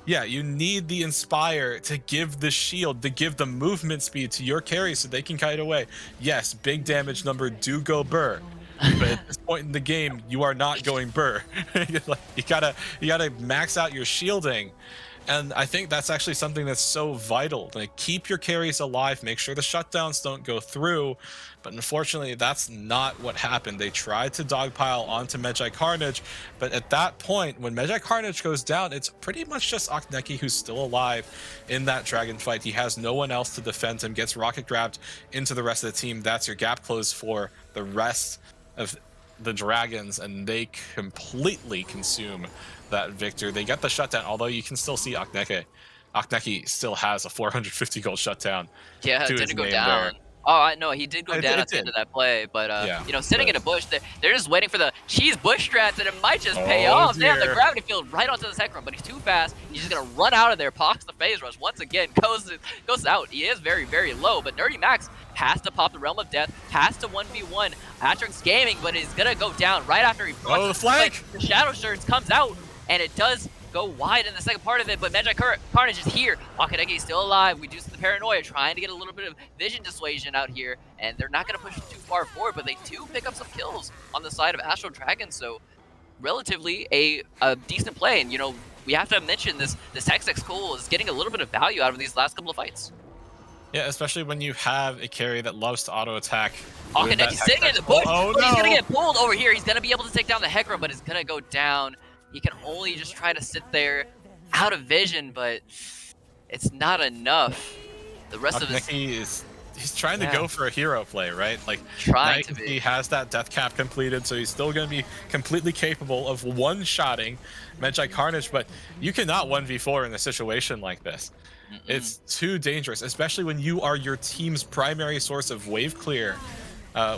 Yeah, you need the Inspire to give the shield, to give the movement speed to your carry so they can kite away. Yes, big damage number do go burr, but at this point in the game, you are not going burr. you gotta max out your shielding. And I think that's actually something that's so vital. Like, keep your carries alive, make sure the shutdowns don't go through. But unfortunately, that's not what happened. They tried to dogpile onto Medjai Carnage, but at that point, when Medjai Carnage goes down, it's pretty much just Akneki who's still alive in that dragon fight. He has no one else to defend him, gets rocket grabbed into the rest of the team. That's your gap close for the rest of the Dragons, and they completely consume that victor. They get the shutdown, although you can still see Akneke. Akneke still has a 450 gold shutdown Yeah, to it his didn't go name there. down. Oh, I know he did go down It at the end did. of that play, but Yeah, you know, sitting in but a bush, they're just waiting for the cheese bush strats, and it might just pay oh off. They have the dear. gravity field right onto the second run, but he's too fast. He's just gonna run out of there, pops the phase rush once again, goes out. He is very, very low, but Nerdy Max has to pop the Realm of Death, has to 1v1 Patrick's gaming, but he's gonna go down right after he Oh, the flank! the Shadow Shirts comes out, and it does go wide in the second part of it, but Magic Carnage is here. Akadeki is still alive. We do see the Paranoia trying to get a little bit of vision dissuasion out here, and they're not going to push too far forward, but they do pick up some kills on the side of Astral Dragon, so relatively a decent play. And, you know, we have to mention this XX Cole is getting a little bit of value out of these last couple of fights. Yeah, especially when you have a carry that loves to auto attack. Akadeki's sitting in the bush, oh, but no. he's going to get pulled over here. He's going to be able to take down the Hecarim, but it's going to go down. He can only just try to sit there out of vision, but it's not enough. The rest of his... He's trying to go for a hero play, right? Like, trying to be. He has that death cap completed, so he's still going to be completely capable of one-shotting Medjai Carnage, but you cannot 1v4 in a situation like this. It's too dangerous, especially when you are your team's primary source of wave clear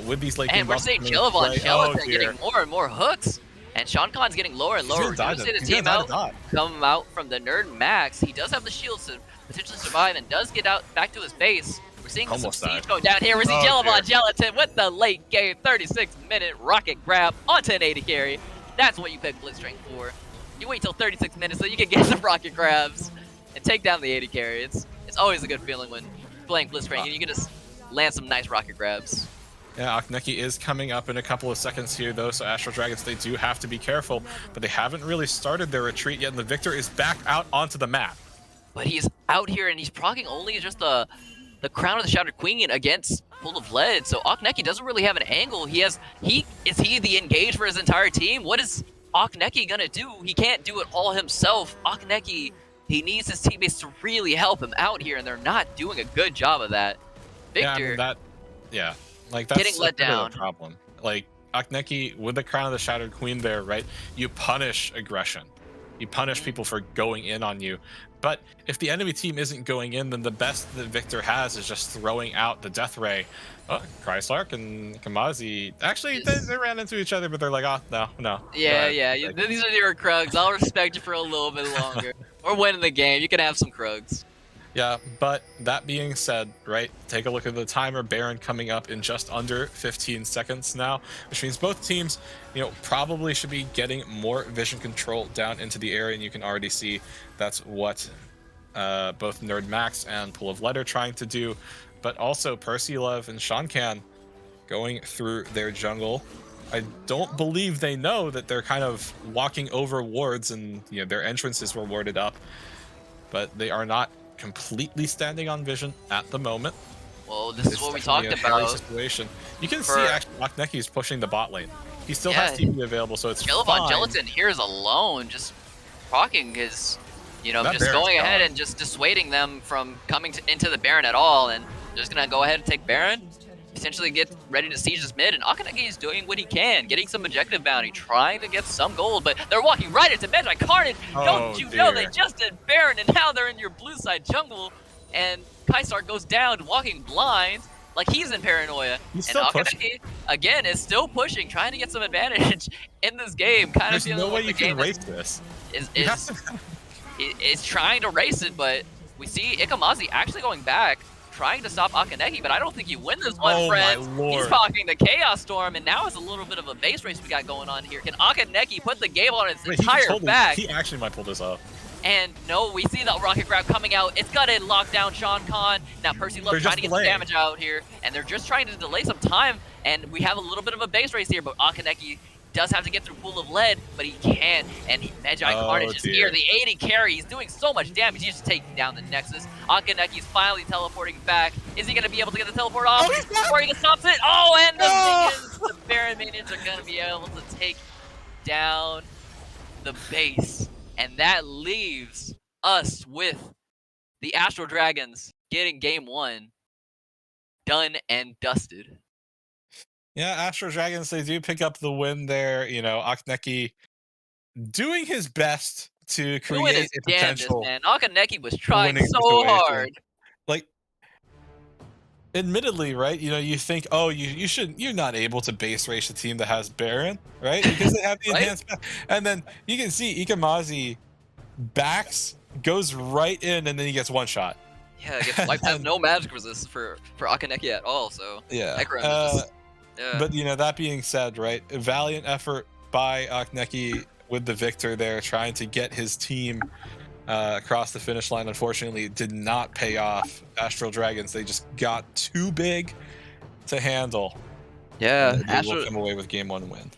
with these late game. And we're seeing Chillabon getting more and more hooks. And Sean Khan's getting lower and lower. We're going to see the team come out from the Nerd Max. He does have the shields to potentially survive and does get out back to his base. We're seeing some siege go down here. We see Chillabon Gelatin with the late game 36-minute rocket grab onto an 80 carry. That's what you pick Blitzstring for. You wait till 36 minutes so you can get some rocket grabs and take down the 80 carry. It's always a good feeling when playing Blitzstring and you can just land some nice rocket grabs. Yeah, Akneki is coming up in a couple of seconds here, though, so Astral Dragons, they do have to be careful, but they haven't really started their retreat yet, and the victor is back out onto the map. But he's out here, and he's proccing only just the Crown of the Shattered Queen against Pool of Lead, so Akneki doesn't really have an angle. Is he the engage for his entire team? What is Akneki gonna do? He can't do it all himself. Akneki, he needs his teammates to really help him out here, and they're not doing a good job of that. Victor... Yeah, like that's getting let down. The problem. Like Akneki with the Crown of the Shattered Queen there, right? You punish aggression. You punish people for going in on you. But if the enemy team isn't going in, then the best that Victor has is just throwing out the Death Ray. Oh, Chryslark and Kamazi. Actually, they ran into each other, but they're like, oh, no. Yeah. These are your Krugs. I'll respect you for a little bit longer. We're winning the game. You can have some Krugs. Yeah, but that being said, right, take a look at the timer. Baron coming up in just under 15 seconds now, which means both teams, you know, probably should be getting more vision control down into the area, and you can already see that's what both Nerd Max and Pool of Lead are trying to do, but also Percy Love and Shankan going through their jungle. I don't believe they know that they're kind of walking over wards, and you know their entrances were warded up, but they are not completely standing on vision at the moment. Well, this is what we talked about. Situation. You can see actually Akneki is pushing the bot lane. He still has TP available, so it's fine. Gelatin here is alone, just proccing his, you know, just going ahead and just dissuading them from coming into the Baron at all, and just gonna go ahead and take Baron, essentially get ready to siege this mid, and Akneki is doing what he can, getting some objective bounty, trying to get some gold, but they're walking right into Medjai Carnage. Don't you know they just did Baron, and now they're in your blue side jungle, and Kaisar goes down, walking blind, like he's in Paranoia. He's and Akneki, again, is still pushing, trying to get some advantage in this game. Kind of feeling no way like you can race this. Is trying to race it, but we see Ikamazi actually going back, trying to stop Akneki, but I don't think you win this one, friends. He's talking the Chaos Storm, and now it's a little bit of a base race we got going on here. Can Akneki put the game on its entire back? He actually might pull this off. And no, we see that rocket grab coming out. It's got to lock down Sean Khan. Now Percy Love trying to get some damage out here, and they're just trying to delay some time, and we have a little bit of a base race here, but Akneki does have to get through Pool of Lead, but he can't, and Medjai Carnage is here. The 80 carry, he's doing so much damage. He's just taking down the Nexus. Akaneki's finally teleporting back. Is he going to be able to get the teleport off before he stops it? Oh, and the minions, the Baron minions are going to be able to take down the base. And that leaves us with the Astral Dragons getting game one done and dusted. Yeah, Astro Dragons, they do pick up the win there. Akneki doing his best to Doing his create a damnedest, potential man. Akaneki was trying winning so situation. hard. Like, admittedly, right? You think, oh, you're not able to base race a team that has Baron, right? Because they have the Right? enhanced, and then you can see Ikamazi backs, goes right in, and then he gets one shot. Yeah, it gets And wiped. Has then, no magic resist for Akaneki at all. So yeah. Ekram is just yeah. But that being said, right, a valiant effort by Akneki with the victor there, trying to get his team across the finish line. Unfortunately, it did not pay off. Astral Dragons, they just got too big to handle, and Yeah, they will come away with game one win.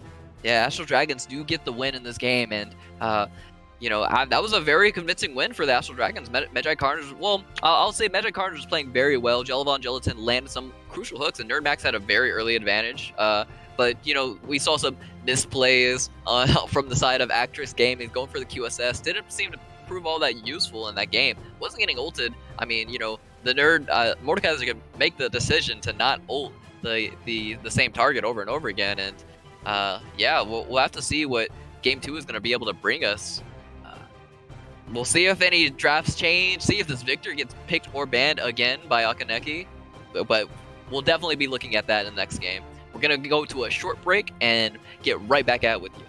Yeah, Astral Dragons do get the win in this game, and that was a very convincing win for the Astral Dragons. Magi Carnage, well, I'll say Magi Carnage was playing very well. Jellavon Gelatin landed some crucial hooks, and Nerdmax had a very early advantage. But we saw some misplays from the side of Actress Gaming going for the QSS. Didn't seem to prove all that useful in that game. Wasn't getting ulted. I mean, the nerd Mordecai can make the decision to not ult the same target over and over again, and yeah, we'll have to see what game 2 is going to be able to bring us. We'll see if any drafts change, see if this Victor gets picked or banned again by Akaneki, but we'll definitely be looking at that in the next game. We're going to go to a short break and get right back at it with you.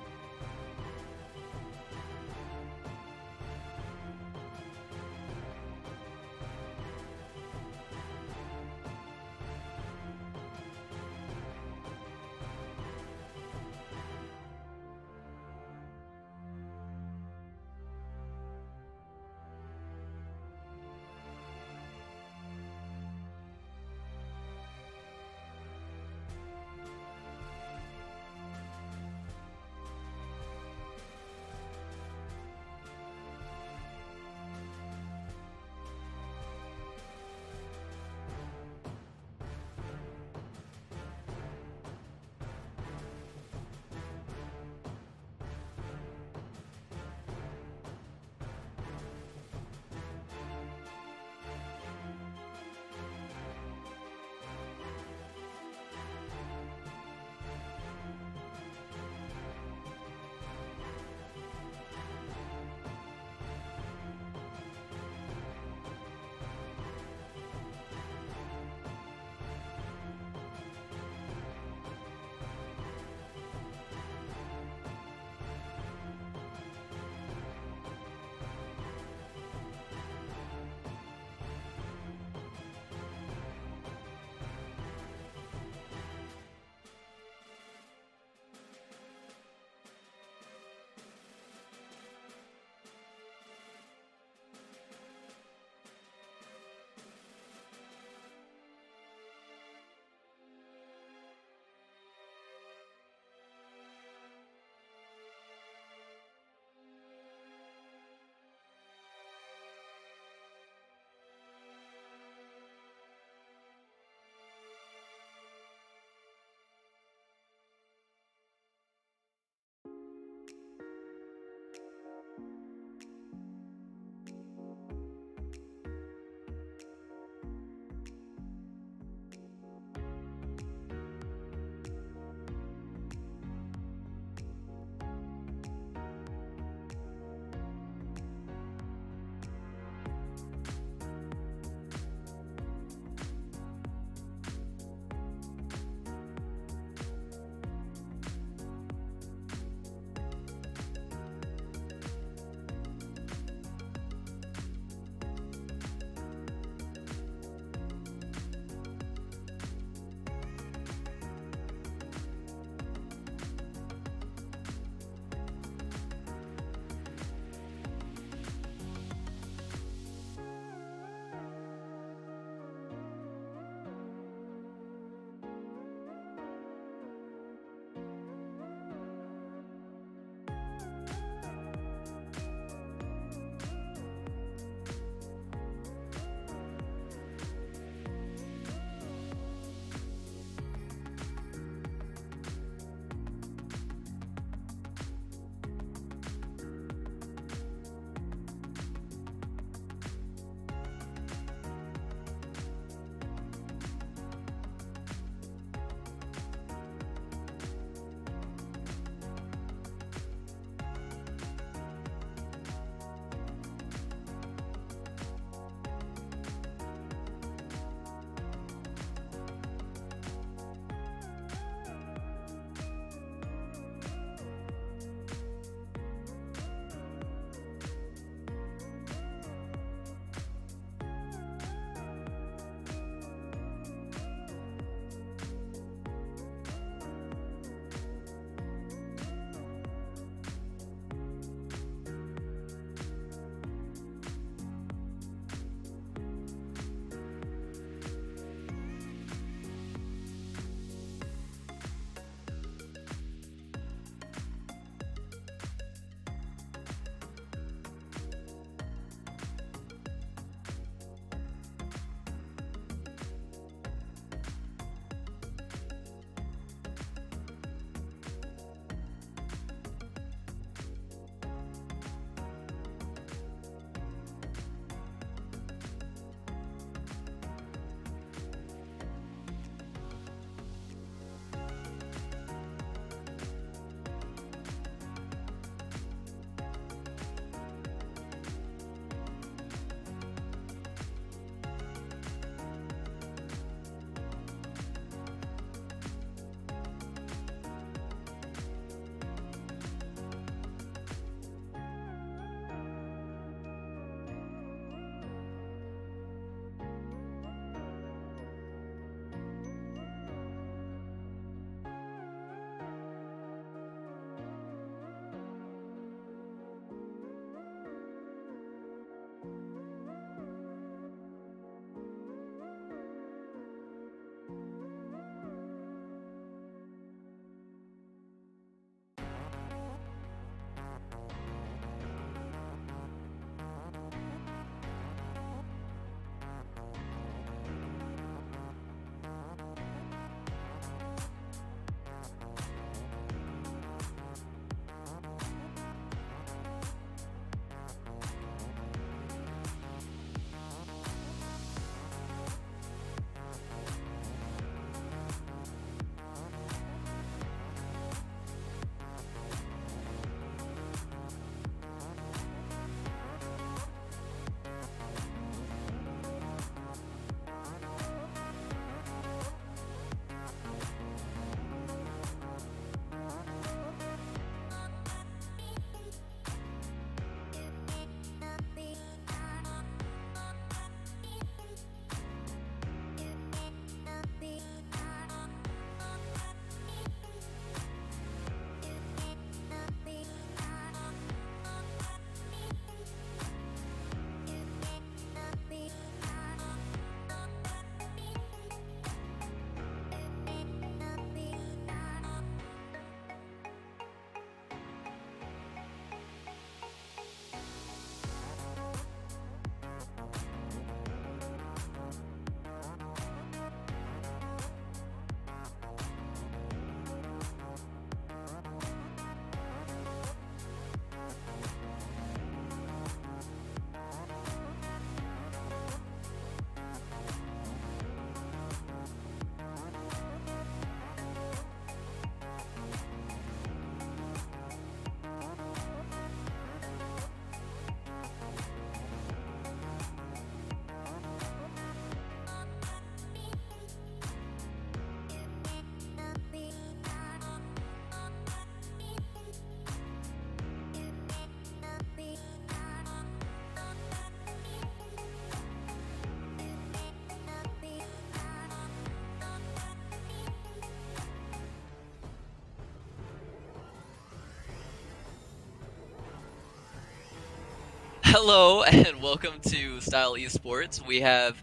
Hello and welcome to Style Esports. We have,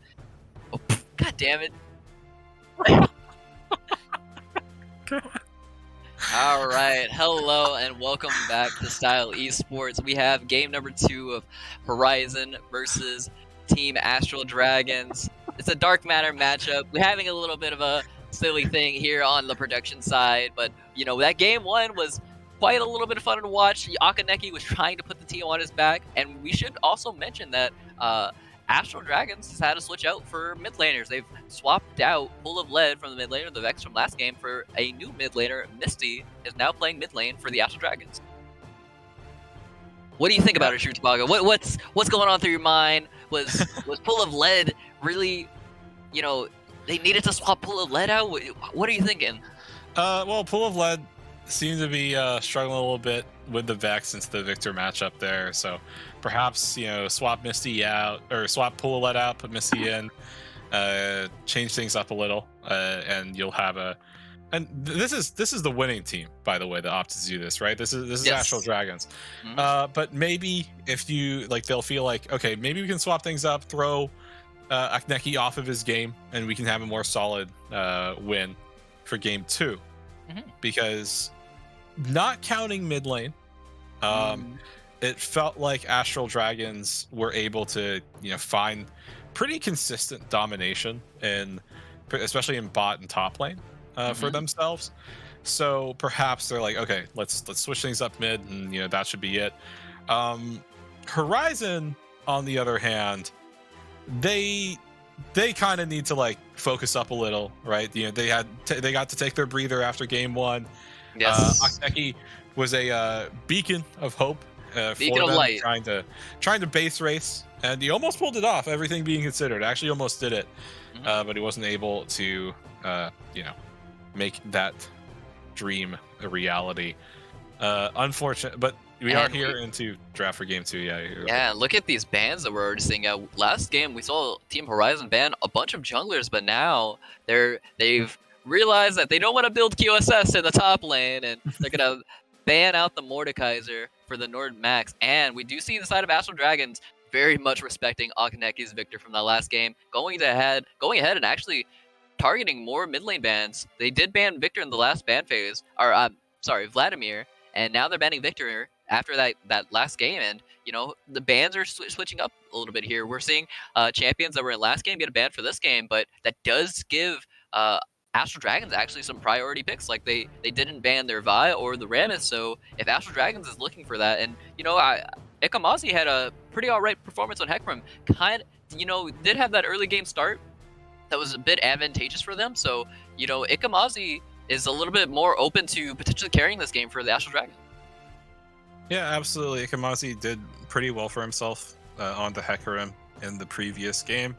oh, god damn it! All right, hello and welcome back to Style Esports. We have game number 2 of Horizon versus Team Astral Dragons. It's a Dark Matter matchup. We're having a little bit of a silly thing here on the production side, but that game 1 was quite a little bit of fun to watch. Akaneki was trying to put the team on his back, and we should also mention that Astral Dragons has had to switch out for mid laners. They've swapped out Full of Lead from the mid laner, the Vex from last game, for a new mid laner. Misty is now playing mid lane for the Astral Dragons. What do you think about it, Shutabaga? What's going on through your mind? Was Full of Lead really, they needed to swap Full of Lead out? What are you thinking? Well, Pool of Lead seemed to be struggling a little bit with the Vex since the Victor matchup there. So perhaps, swap Misty out or swap Pool of Lead out, put Misty in, change things up a little, and you'll have a. And this is the winning team, by the way, that opted to do this, right? This is Yes. Astral Dragons. Mhm. But maybe if you they'll feel like, okay, maybe we can swap things up, throw Akaneki off of his game, and we can have a more solid win for game 2. Mhm. Because not counting mid lane, it felt like Astral Dragons were able to find pretty consistent domination especially in bot and top lane for themselves. So perhaps they're like, okay, let's switch things up mid, and that should be it. Horizon, on the other hand, they kind of need to focus up a little, right? They got to take their breather after game 1. Yes. Akaneki was a beacon of hope for Beacon of them, light. trying to base race, and he almost pulled it off. Everything being considered, actually almost did it, but he wasn't able to, make that dream a reality. Unfortunate, but we are here into draft for game 2. Yeah, look at these bans that we're already seeing. Last game we saw Team Horizon ban a bunch of junglers, but now they've realized that they don't want to build QSS in the top lane, and they're gonna ban out the Mordekaiser for the Nord Max. And we do see the side of Astral Dragons very much respecting Akaneki's Victor from that last game, going ahead and actually targeting more mid lane bans. They did ban Victor in the last ban phase, or Vladimir, and now they're banning Victor after that last game. And the bans are switching up a little bit here. We're seeing champions that were in last game get a ban for this game, but that does give Astral Dragons actually some priority picks. Like they didn't ban their Vi or the Rammus, so if Astral Dragons is looking for that, and Ikamazi had a pretty alright performance on Hecarim, did have that early game start that was a bit advantageous for them. So, Ikamazi is a little bit more open to potentially carrying this game for the Astral Dragon. Yeah, absolutely. Ikamazi did pretty well for himself on the Hecarim in the previous game.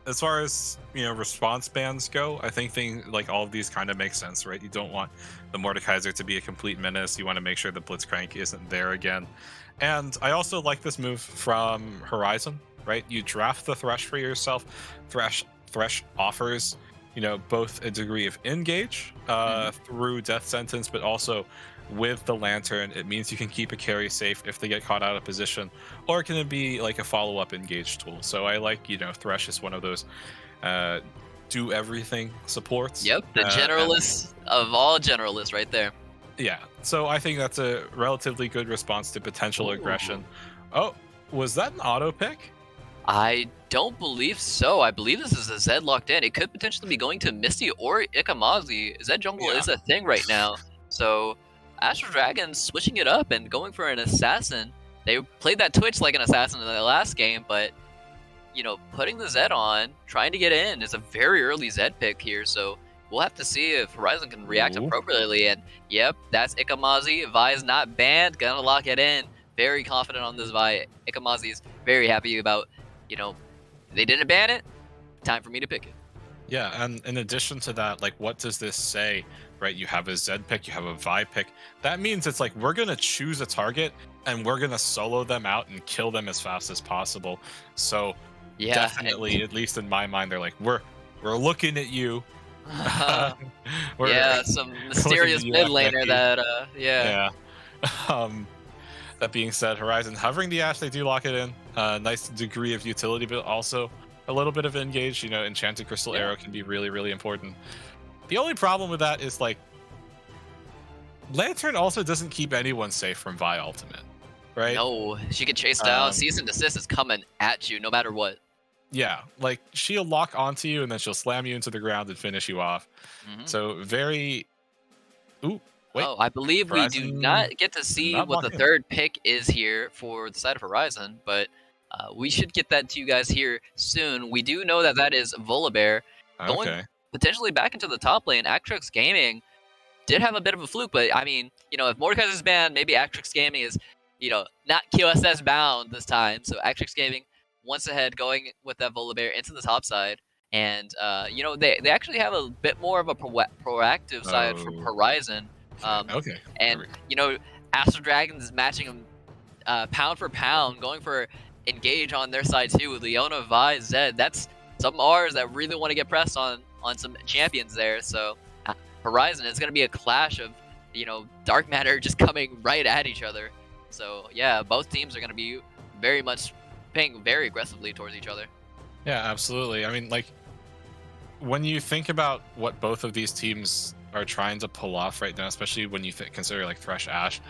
As far as response bans go, I think all of these kind of make sense, right? You don't want the Mordekaiser to be a complete menace. You want to make sure the Blitzcrank isn't there again. And I also like this move from Horizon, right? You draft the Thresh for yourself. Thresh offers both a degree of engage through Death Sentence, but also with the Lantern, it means you can keep a carry safe if they get caught out of position, or it can be like a follow-up engage tool. So I like, Thresh is one of those do everything supports. Yep, the generalist of all generalists right there. Yeah, so I think that's a relatively good response to potential aggression. Oh, was that an auto pick? I don't believe so. I believe this is a Zed locked in. It could potentially be going to Misty or Ikamazi. Zed jungle is a thing right now. So Astral Dragons switching it up and going for an assassin. They played that Twitch like an assassin in the last game, but putting the Zed on, trying to get in is a very early Zed pick here. So we'll have to see if Horizon can react appropriately. And yep, that's Ikamazi. Vi is not banned. Gonna lock it in. Very confident on this Vi. Ikamazi is very happy about, they didn't ban it. Time for me to pick it. Yeah, and in addition to that, what does this say, right? You have a Zed pick, you have a Vi pick. That means it's we're going to choose a target and we're going to solo them out and kill them as fast as possible. So yeah, definitely, at least in my mind, they're we're looking at you. Yeah, some mysterious mid laner that, yeah. Yeah. That being said, Horizon hovering the Ash, they do lock it in. Nice degree of utility, but also a little bit of engage. You know, Enchanted Crystal Yeah. Arrow can be really, really important. The only problem with that is like Lantern also doesn't keep anyone safe from Vi Ultimate, right? No, she get chased down. Um, Cease and desist is coming at you no matter what. yeah, like she'll lock onto you and then she'll slam you into the ground and finish you off. Hmm. So very. Ooh, wait, Oh, I believe we do Horizon not get to see not what the locked in. third pick is here for the side of Horizon, but we should get that to you guys here soon. We do know that that is Volibear going Okay. potentially back into the top lane. Actrix Gaming did have a bit of a fluke, but I mean, you know, if Mordekaiser's banned, maybe Actrix Gaming is, you know, not QSS bound this time. So Actrix Gaming once ahead going with that Volibear into the top side. And, you know, they actually have a bit more of a proactive side from Oh, Horizon. okay. And, you know, Astro Dragons is matching them pound for pound, going for engage on their side too. Leona, Vi, Zed, that's some R's that really want to get pressed on some champions there. So Horizon is going to be a clash of, you know, dark matter just coming right at each other. So yeah, both teams are going to be very much playing very aggressively towards each other. Yeah, absolutely. I mean, like, when you think about what both of these teams are trying to pull off right now, especially when you consider like Thresh Ash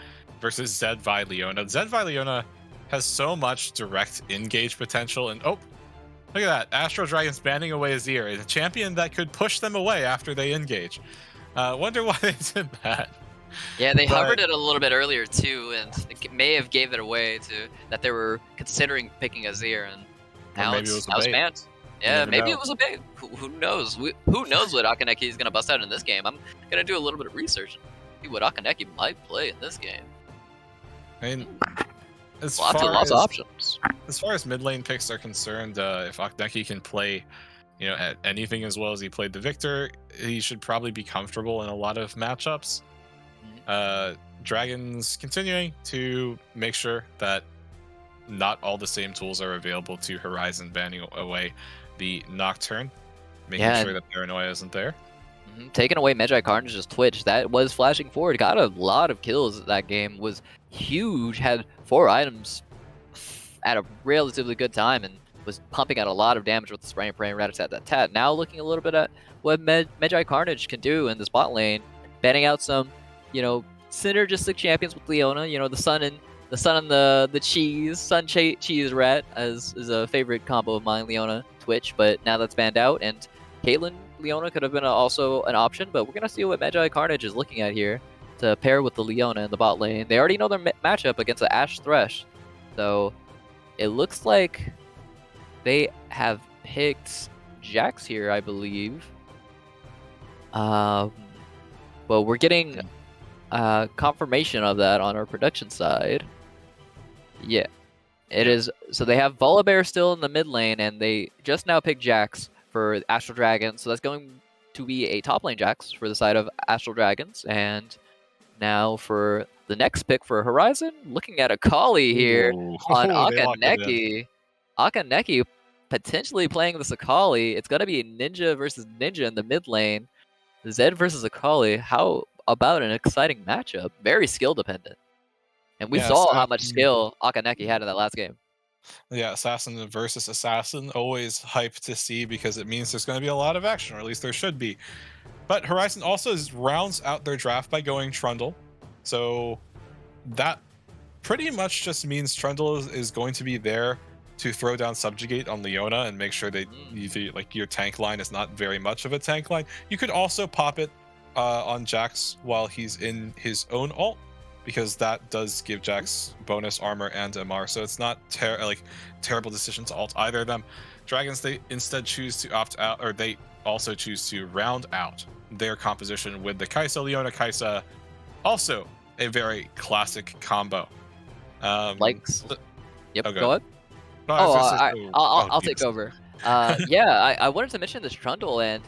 versus Zed Vi Leona, Zed Vi Leona has so much direct engage potential. And oh, look at that. Astro Dragon's banning away Azir, a champion that could push them away after they engage. Wonder why they did that. Yeah, they But- hovered it a little bit earlier too, and it may have gave it away to that they were considering picking Azir, and now maybe it's it was a now it's bait. banned. You Yeah, never maybe know. it was a bait. Who knows? Who knows what Akaneki is gonna bust out in this game? I'm gonna do a little bit of research and see what Akaneki might play in this game. I mean, as Lots far of as options. as far as mid lane picks are concerned, if Akdeki can play, you know, at anything as well as he played the Victor, he should probably be comfortable in a lot of matchups. Dragons continuing to make sure that not all the same tools are available to Horizon, banning away the Nocturne, making Yeah, sure that Paranoia isn't there. Taking away Magi Carnage's Twitch, that was flashing forward. Got a lot of kills that game. Was huge. Had 4 items at a relatively good time and was pumping out a lot of damage with the spray and pray and rat-a-tat-tat-tat. Now looking a little bit at what Magi Carnage can do in the spot lane, banning out some, you know, synergistic champions with Leona. You know, the sun and the cheese, cheese rat is a favorite combo of mine, Leona Twitch. But now that's banned out, and Caitlyn Leona could have been also an option, but we're gonna see what Magi Carnage is looking at here to pair with the Leona in the bot lane. They already know their matchup against the Ashe Thresh, so it looks like they have picked Jax here, I believe. But we're getting confirmation of that on our production side. Yeah, it is. So they have Volibear still in the mid lane, and they just now picked Jax for Astral Dragons. So that's going to be a top lane Jax for the side of Astral Dragons. And now for the next pick for Horizon, looking at a Akali here Ooh. on They locked it in. Akaneki. Akaneki potentially playing this Akali. It's going to be Ninja versus Ninja in the mid lane. Zed versus Akali. How about an exciting matchup? Very skill dependent. And we Yeah, saw how much Assassin. skill Akaneki had in that last game. Yeah, Assassin versus Assassin, always hyped to see because it means there's going to be a lot of action, or at least there should be. But Horizon also rounds out their draft by going Trundle. So that pretty much just means Trundle is going to be there to throw down Subjugate on Leona and make sure that like your tank line is not very much of a tank line. You could also pop it on Jax while he's in his own ult, because that does give Jax bonus armor and MR, so it's not terrible decision to ult either of them. Dragons, they instead choose to opt out, or they also choose to round out their composition with the Kai'Sa Leona Kai'Sa, also a very classic combo. Likes. Yep, okay. go ahead. No, I was gonna say- I'll Jesus. take over. Yeah, I wanted to mention this Trundle, and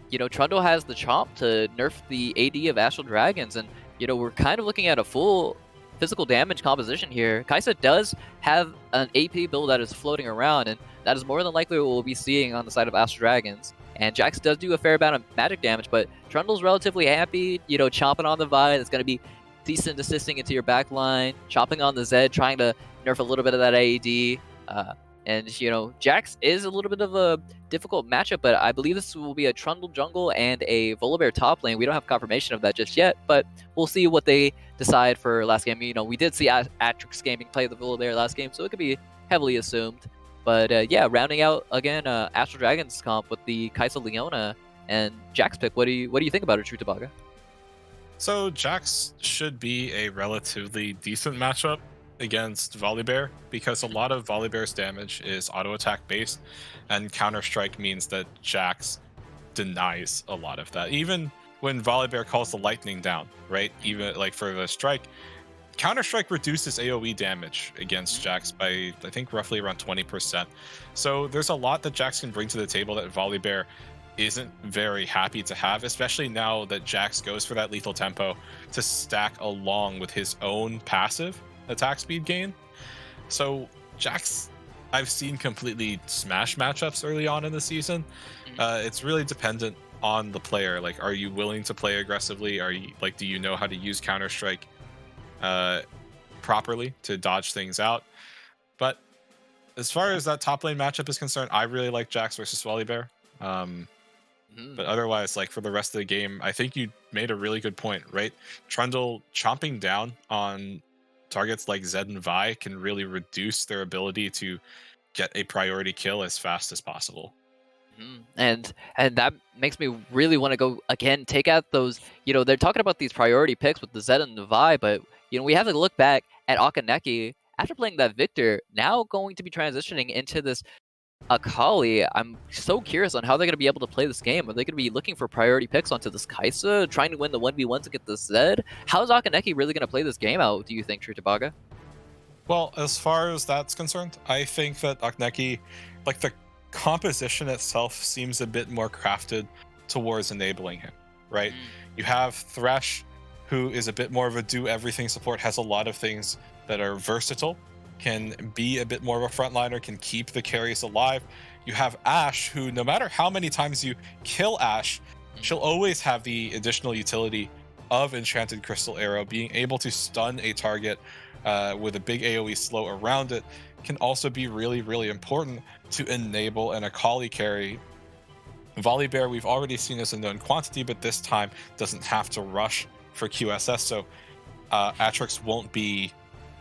you know, Trundle has the chomp to nerf the AD of Astral Dragons, and you know, we're kind of looking at a full physical damage composition here. Kai'Sa does have an AP build that is floating around, and that is more than likely what we'll be seeing on the side of Astral Dragons. And Jax does do a fair amount of magic damage, but Trundle's relatively happy, you know, chomping on the Vi. It's going to be decent assisting into your back line, chopping on the Zed, trying to nerf a little bit of that AED. And, you know, Jax is a little bit of a difficult matchup, but I believe this will be a Trundle jungle and a Volibear top lane. We don't have confirmation of that just yet, but we'll see what they decide for last game. You know, we did see Atrix Gaming play the Volibear last game, so it could be heavily assumed. But yeah, rounding out again Astral Dragons comp with the Kaisa Leona and Jax pick. What do you think about it, True Tabaga? So Jax should be a relatively decent matchup against Volibear because a lot of Volibear's damage is auto attack based, and Counter Strike means that Jax denies a lot of that. Even when Volibear calls the lightning down, right? Even like for the strike, Counter Strike reduces AoE damage against Jax by I think roughly around 20%. So there's a lot that Jax can bring to the table that Volibear isn't very happy to have, especially now that Jax goes for that lethal tempo to stack along with his own passive attack speed gain. So Jax, I've seen completely smash matchups early on in the season. It's really dependent on the player. Like, are you willing to play aggressively? Are you like, do you know how to use Counter Strike properly to dodge things out? But as far as that top lane matchup is concerned, I really like Jax versus Volibear. But otherwise, like for the rest of the game, I think you made a really good point, right? Trundle chomping down on targets like Zed and Vi can really reduce their ability to get a priority kill as fast as possible. And that makes me really want to go again, take out those, you know, they're talking about these priority picks with the Zed and the Vi, but you know, we have to look back at Akaneki after playing that Victor, now going to be transitioning into this Akali. I'm so curious on how they're going to be able to play this game. Are they going to be looking for priority picks onto this Kaisa, trying to win the 1v1 to get the Zed? How's Akaneki really going to play this game out, do you think, True Tabaga? Well, as far as that's concerned, I think that Akaneki, like the composition itself seems a bit more crafted towards enabling him, right? You have Thresh, who is a bit more of a do everything support, has a lot of things that are versatile, can be a bit more of a frontliner, can keep the carries alive. You have Ashe, who no matter how many times you kill Ashe, she'll always have the additional utility of Enchanted Crystal Arrow, being able to stun a target with a big AoE slow around it can also be really, really important to enable an Akali carry. Volibear, we've already seen as a known quantity, but this time doesn't have to rush for QSS, so Atrix won't be,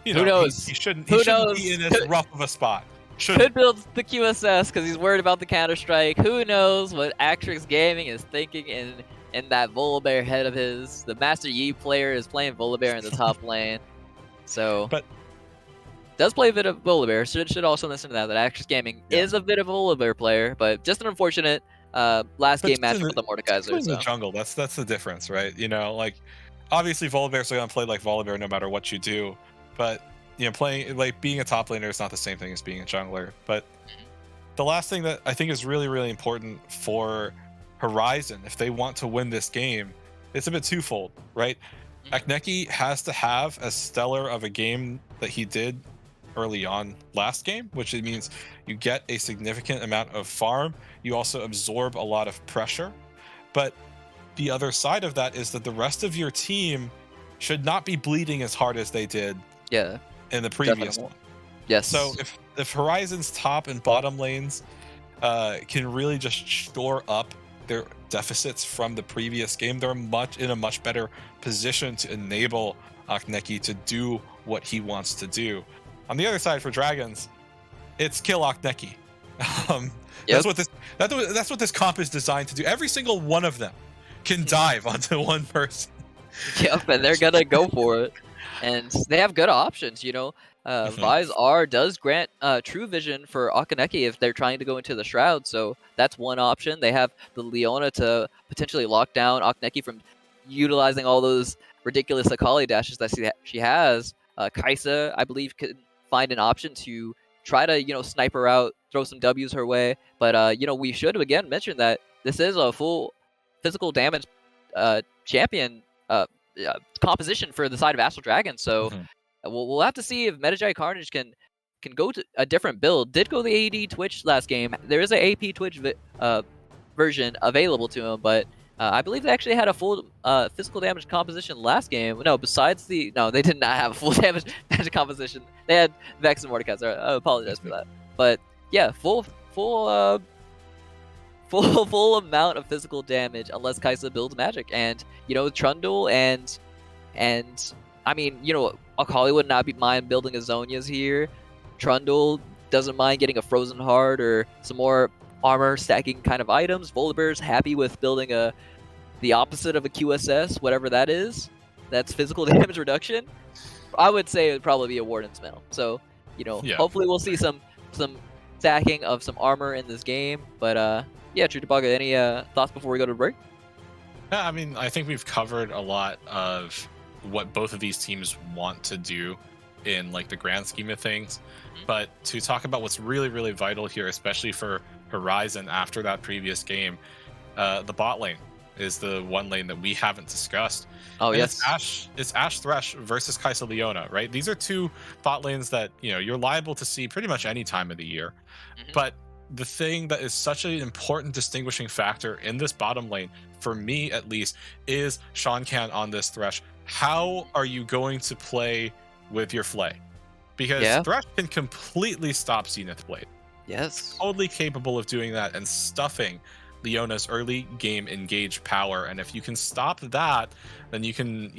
you know, who knows? He shouldn't be in as rough of a spot. Could build the QSS because he's worried about the Counter Strike. Who knows what Atrix Gaming is thinking in that Volibear head of his. The Master Yi player is playing Volibear in the top lane. So, but does play a bit of Volibear. Should also listen to that. That Atrix Gaming is a bit of a Volibear player, but just an unfortunate last game matchup with the Mordekaiser. In the jungle, that's the difference, right? You know, like obviously Volibear's going to play like Volibear no matter what you do, but you know, playing like being a top laner is not the same thing as being a jungler. But the last thing that I think is really, really important for Horizon, if they want to win this game, it's a bit twofold, right? Akaneki has to have as stellar of a game that he did early on last game, which it means you get a significant amount of farm. You also absorb a lot of pressure. But the other side of that is that the rest of your team should not be bleeding as hard as they did in the previous one. Yes. So if Horizon's top and bottom lanes can really just shore up their deficits from the previous game, they're in a much better position to enable Akaneki to do what he wants to do. On the other side for Dragons, it's kill Akaneki. That's what this comp is designed to do. Every single one of them can dive onto one person. Yep, and they're gonna go for it. And they have good options, you know. Vi's R does grant True Vision for Akaneki if they're trying to go into the Shroud, so that's one option. They have the Leona to potentially lock down Akaneki from utilizing all those ridiculous Akali dashes that she has. Kaisa, I believe, could find an option to try to, you know, snipe her out, throw some W's her way. But, you know, we should, again, mention that this is a full physical damage champion composition for the side of Astral Dragon, so we'll have to see if Medjay Carnage can go to a different build. Did go the AD Twitch last game. There is an AP Twitch version available to him, but I believe they actually had a full physical damage composition last game. No, besides no, they did not have a full damage composition. They had Vex and Mordecai. So I apologize for that. But yeah, full amount of physical damage unless Kaisa builds magic. And Trundle and I mean, Akali would not mind building a Zonia's here. Trundle doesn't mind getting a Frozen Heart or some more armor stacking kind of items. Volibear's happy with building the opposite of a QSS, whatever that is. That's physical damage reduction. I would say it would probably be a Warden's Mail. So, hopefully we'll see some stacking of some armor in this game. But yeah, Chutabaga, any thoughts before we go to break? Yeah, I mean, I think we've covered a lot of what both of these teams want to do in like the grand scheme of things. But to talk about what's really, really vital here, especially for Horizon after that previous game, the bot lane is the one lane that we haven't discussed. Oh, and yes. it's Ashe Thresh versus Kai'Sa Leona, right? These are two bot lanes that, you're liable to see pretty much any time of the year. But the thing that is such an important distinguishing factor in this bottom lane, for me at least, is Shankan on this Thresh. How are you going to play with your Flay? Because Thresh can completely stop Zenith Blade. Yes. Totally capable of doing that and stuffing Leona's early game engage power. And if you can stop that, then you can,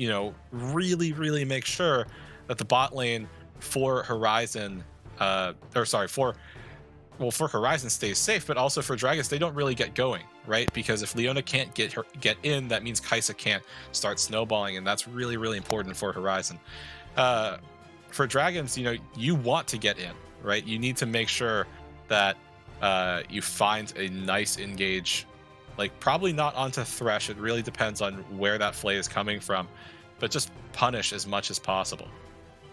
really, really make sure that the bot lane for Horizon, for Horizon stays safe, but also for Dragons, they don't really get going, right? Because if Leona can't get in, that means Kaisa can't start snowballing, and that's really, really important for Horizon. For Dragons, you want to get in, right? You need to make sure that you find a nice engage, like probably not onto Thresh. It really depends on where that Flay is coming from, but just punish as much as possible.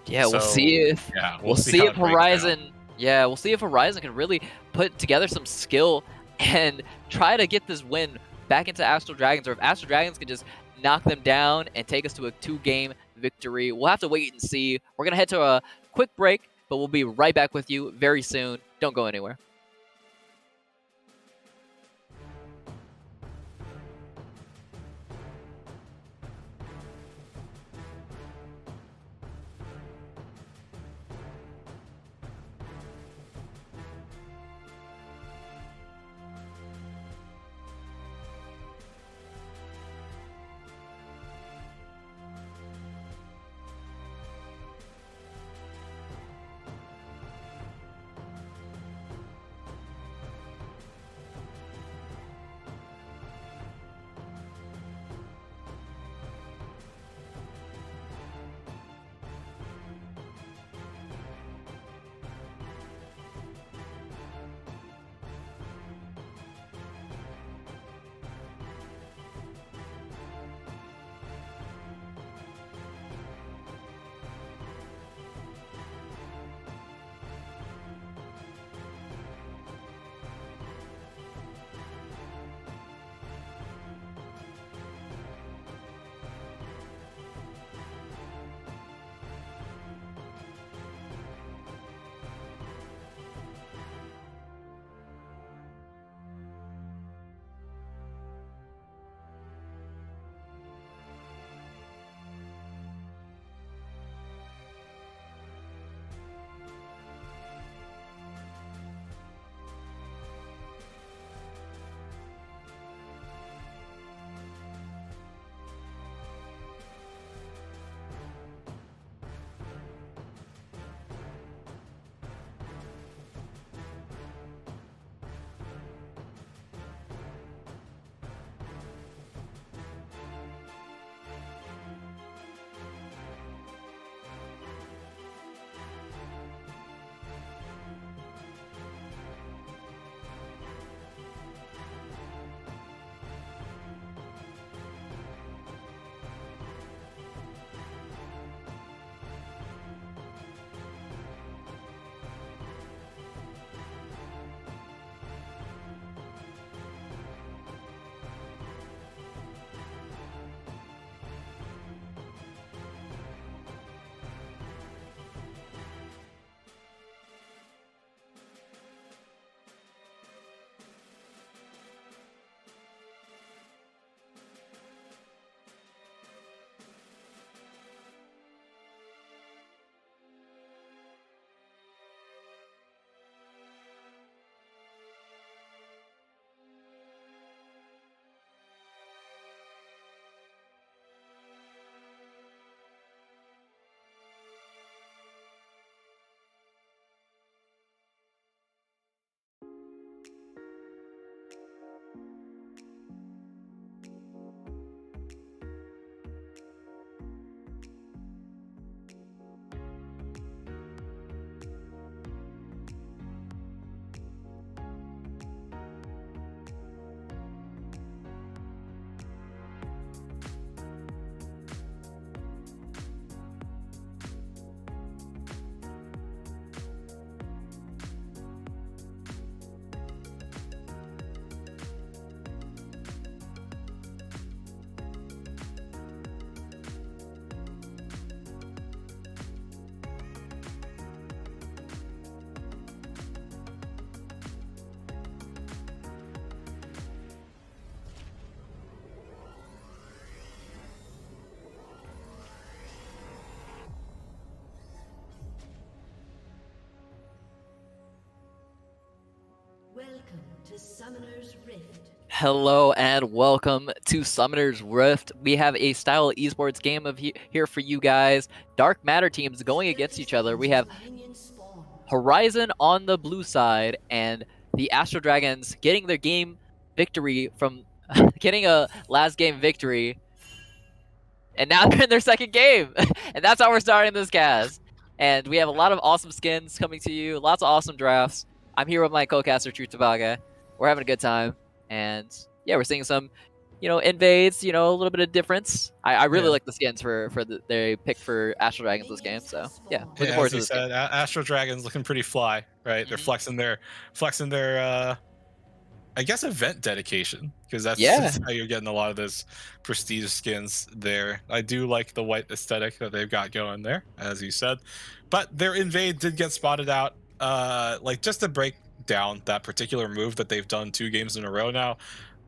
Yeah, we'll see if we'll see if Horizon. Yeah, we'll see if Horizon can really put together some skill and try to get this win back into Astral Dragons, or if Astral Dragons can just knock them down and take us to a 2-game victory. We'll have to wait and see. We're going to head to a quick break, but we'll be right back with you very soon. Don't go anywhere. to Summoner's Rift. Hello and welcome to Summoner's Rift. We have a style esports game here for you guys. Dark Matter teams going against each other. We have Horizon on the blue side and the Astro Dragons getting their game victory from getting a last game victory. And now they're in their second game. And that's how we're starting this cast. And we have a lot of awesome skins coming to you, lots of awesome drafts. I'm here with my co-caster, True Tavaga. We're having a good time. And yeah, we're seeing some, invades, a little bit of difference. I really like the skins they picked for Astral Dragons this game. So yeah, looking forward as to you this said, game. Astro Dragons looking pretty fly, right? They're flexing their I guess event dedication, because that's how you're getting a lot of those prestige skins there. I do like the white aesthetic that they've got going there, as you said, but their invade did get spotted out. Like, just to break down that particular move that they've done 2 games in a row now,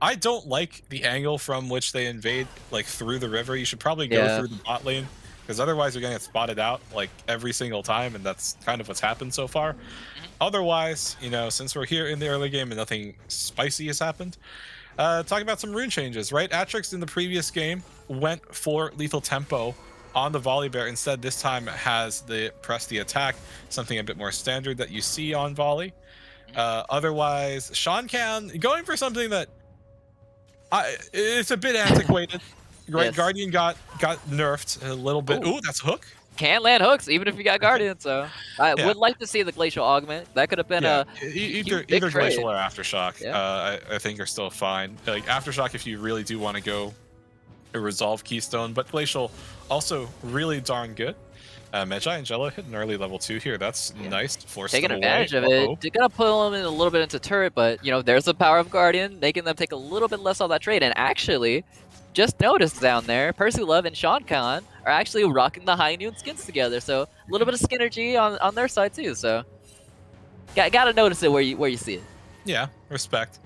I don't like the angle from which they invade, like through the river. You should probably go through the bot lane, because otherwise you're gonna get spotted out like every single time, and that's kind of what's happened so far. Otherwise, since we're here in the early game and nothing spicy has happened, talk about some rune changes, right? Atrix in the previous game went for lethal tempo on the volley bear. Instead, this time has the press the attack, something a bit more standard that you see on volley. Otherwise, Sean Can going for something that it's a bit antiquated. Right, Yes. Guardian got nerfed a little bit. Ooh, that's a hook. Can land hooks even if you got Guardian, so I would like to see the Glacial Augment. That could have been a either trade. Glacial or Aftershock. Yeah. I think are still fine. Like Aftershock, if you really do want to go a Resolve Keystone, but Glacial also really darn good. Medjai and Jello hit an early level 2 here. That's nice. Forced Taking them advantage away. of it. They're gonna pull them in a little bit into turret, but there's the power of Guardian, making them take a little bit less on that trade. And actually, just noticed down there, Percy Love and Sean Khan are actually rocking the High Noon skins together. So a little bit of synergy on their side too. So gotta notice it where you see it. Yeah, respect.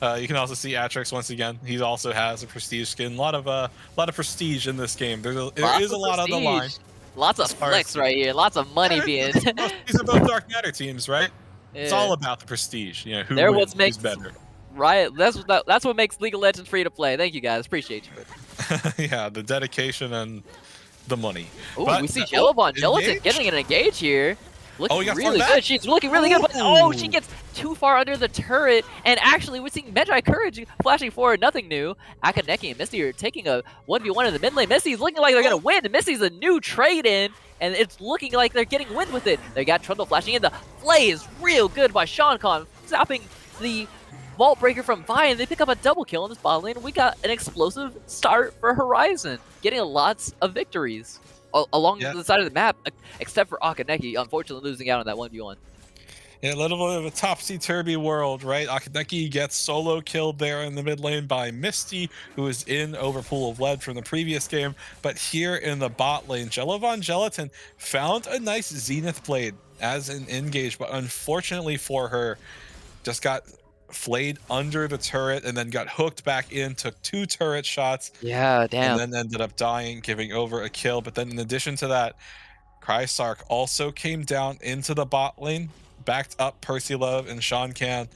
You can also see Atrix once again. He also has a prestige skin. A lot of prestige in this game. There is a lot on the line. Lots of flex right here. Lots of money being. These are both Dark Matter teams, right? Yeah. It's all about the prestige. Who They're wins, what makes who's better. Right. That's what makes League of Legends free to play. Thank you guys. Appreciate you. Yeah, the dedication and the money. Ooh, we see Jellovon Gelatin getting an engage here. Looking really good. She's looking really good, but she gets too far under the turret. And actually, we're seeing Medjai Courage flashing forward. Nothing new. Akaneki and Misty are taking a 1v1 in the mid lane. Misty's looking like they're going to win. Misty's a new trade-in, and it's looking like they're getting win with it. They got Trundle flashing in. The play is real good by Sean Khan, stopping the Vault Breaker from Vi, and they pick up a double kill in this bot lane. We got an explosive start for Horizon, getting lots of victories along the side of the map, except for Akaneki, unfortunately losing out on that 1v1. Yeah, a little bit of a topsy-turvy world, right? Akaneki gets solo killed there in the mid lane by Misty, who is in Overpool of Lead from the previous game. But here in the bot lane, Jellovon Gelatin found a nice Zenith Blade as an engage, but unfortunately for her, just got flayed under the turret and then got hooked back in, took 2 turret shots. Yeah, damn. And then ended up dying, giving over a kill. But then in addition to that, Krysark also came down into the bot lane, backed up Percy Love and Sean Can,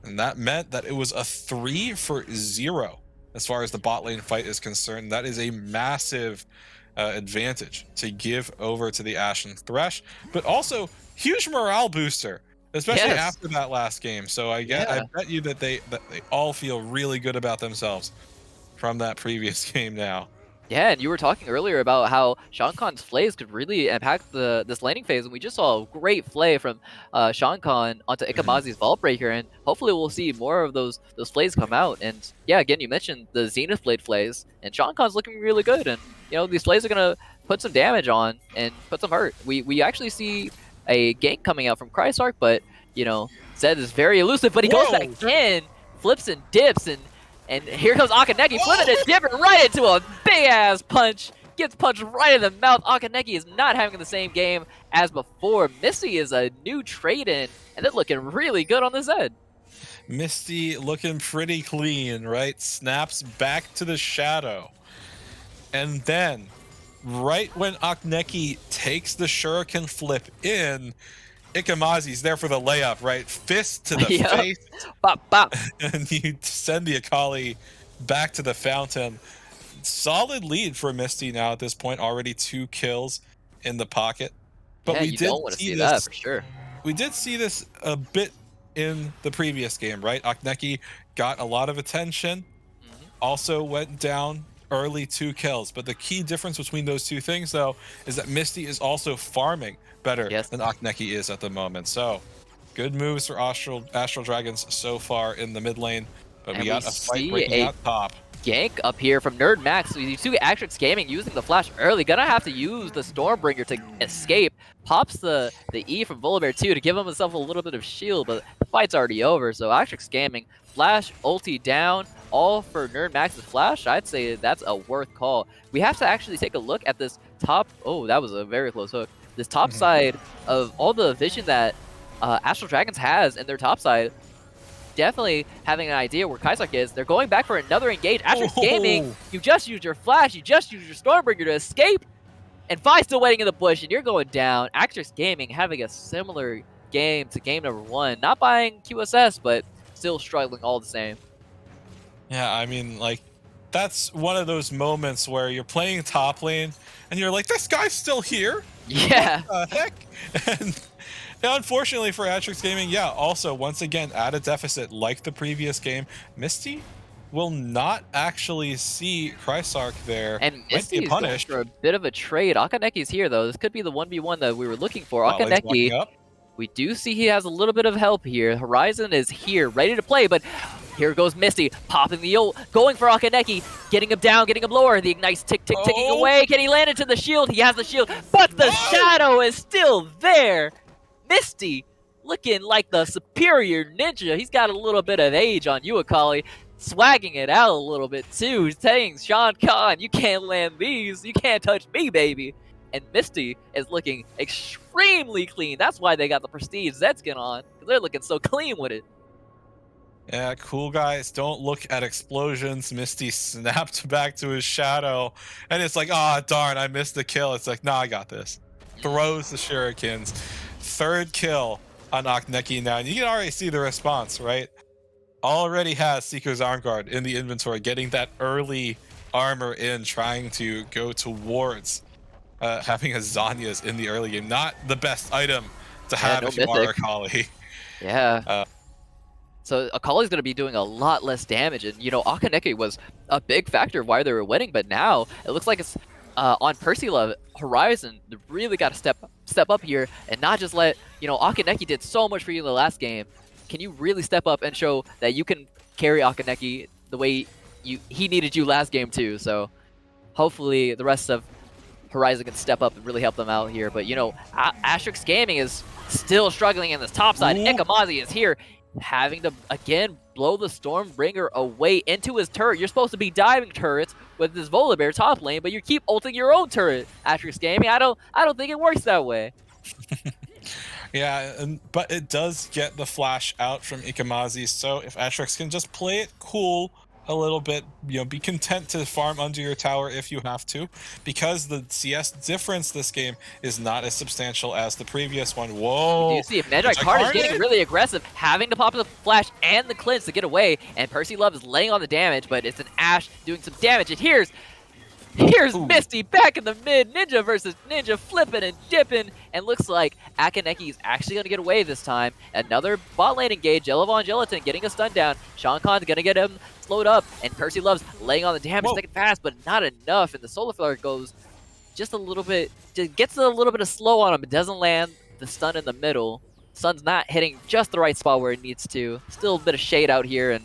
and that meant that it was a 3-for-0 as far as the bot lane fight is concerned. That is a massive advantage to give over to the Ashen Thresh, but also huge morale booster, especially after that last game. So I bet you that they all feel really good about themselves from that previous game now. Yeah, and you were talking earlier about how Sean Khan's flays could really impact this laning phase, and we just saw a great flay from Sean Khan onto Ikamazi's Vault Breaker, and hopefully we'll see more of those flays come out. And yeah, again, you mentioned the Zenith Blade flays, and Sean Khan's looking really good, and these flays are gonna put some damage on and put some hurt. We actually see a gank coming out from Krysark, but Zed is very elusive, but he goes back in, flips and dips, and here comes Akaneki, flipping and dipping right into a big-ass punch. Gets punched right in the mouth. Akaneki is not having the same game as before. Misty is a new trade-in, and they're looking really good on the Zed. Misty looking pretty clean, right? Snaps back to the shadow. And then, right when Akaneki takes the shuriken flip in, Ikamazi's there for the layup, right? Fist to the Yep. face, Bop, bop. and you send the Akali back to the fountain. Solid lead for Misty now at this point. Already 2 kills in the pocket. But Yeah, we you did don't want to see see that this. for sure. We did see this a bit in the previous game, right? Akneki got a lot of attention. Also went down early 2 kills. But the key difference between those two things, though, is that Misty is also farming better Yes. than Akneki is at the moment. So good moves for Astral Dragons so far in the mid lane. But And we we got a fight see breaking a out top. gank up here from Nerd Max. So you see Atrix Gaming using the flash early. Gonna have to use the Stormbringer to escape. Pops the E from Volibear too to give himself a little bit of shield, but the fight's already over. So Atrix Gaming, flash, ulti down, all for Nerd Max's flash. I'd say that's a worth call. We have to actually take a look at this top. Oh, that was a very close hook. This top side of all the vision that Astral Dragons has in their top side. Definitely having an idea where Kaisark is. They're going back for another engage. Atrix Gaming, you just used your flash, you just used your Stormbringer to escape, and Fi's still waiting in the bush, and you're going down. Atrix Gaming having a similar game to game number 1. Not buying QSS, but still struggling all the same. Yeah, I mean, like, that's one of those moments where you're playing top lane, and you're like, this guy's still here? Yeah. What the heck? And unfortunately for Atrix Gaming, yeah, also, once again, at a deficit like the previous game, Misty will not actually see Kaisark there. And Might Misty be is going punished. for a bit of a trade. Akaneki's here, though. This could be the 1v1 that we were looking for. Bot lane's walking Akaneki, up. we do see he has a little bit of help here. Horizon is here, ready to play, but here goes Misty, popping the ult, going for Akaneki, getting him down, getting him lower. The Ignite's ticking away. Can he land into the shield? He has the shield, but the shadow is still there. Misty looking like the superior ninja. He's got a little bit of age on you, Akali. Swagging it out a little bit too, saying, Sean Khan, you can't land these. You can't touch me, baby. And Misty is looking extremely clean. That's why they got the Prestige Zed skin on, because they're looking so clean with it. Yeah, cool guys, don't look at explosions. Misty snapped back to his shadow, and it's like, ah, oh, darn, I missed the kill. It's like, nah, I got this. Throws the shurikens. 3rd kill on Akneki now, and you can already see the response, right? Already has Seeker's Arm Guard in the inventory, getting that early armor in, trying to go towards having a Zanya's in the early game. Not the best item to have if you are Akali. Yeah. So Akali's going to be doing a lot less damage, and you know, Akaneki was a big factor of why they were winning, but now it looks like it's on Percy Love, Horizon really got to step up here and not just let, you know, Akaneki did so much for you in the last game. Can you really step up and show that you can carry Akaneki the way he needed you last game too? So hopefully the rest of Horizon can step up and really help them out here. But you know, Atrix Gaming is still struggling in this top side. Ikamazi is here, having to again blow the Stormbringer away into his turret. You're supposed to be diving turrets with this Volibear top lane, but you keep ulting your own turret. Atrix Gaming, I don't think it works that way. Yeah, but it does get the flash out from Ikamazi, so if Atrix can just play it cool a little bit, you know, be content to farm under your tower if you have to, because the CS difference this game is not as substantial as the previous one. Whoa! You see, if Medjai Card is getting really aggressive, having to pop the flash and the cleanse to get away, and Percy Love is laying on the damage, but it's an Ashe doing some damage, and here's Misty back in the mid, Ninja versus Ninja, flipping and dipping, and looks like Akaneki is actually going to get away this time. Another bot lane engage, Jellavon Gelatin getting a stun down, Sean Khan's going to get him slowed up, and Percy Love's laying on the damage second fast, but not enough, and the Solar Flare goes just a little bit, just gets a little bit of slow on him, it doesn't land the stun in the middle. Sun's not hitting just the right spot where it needs to. Still a bit of shade out here, and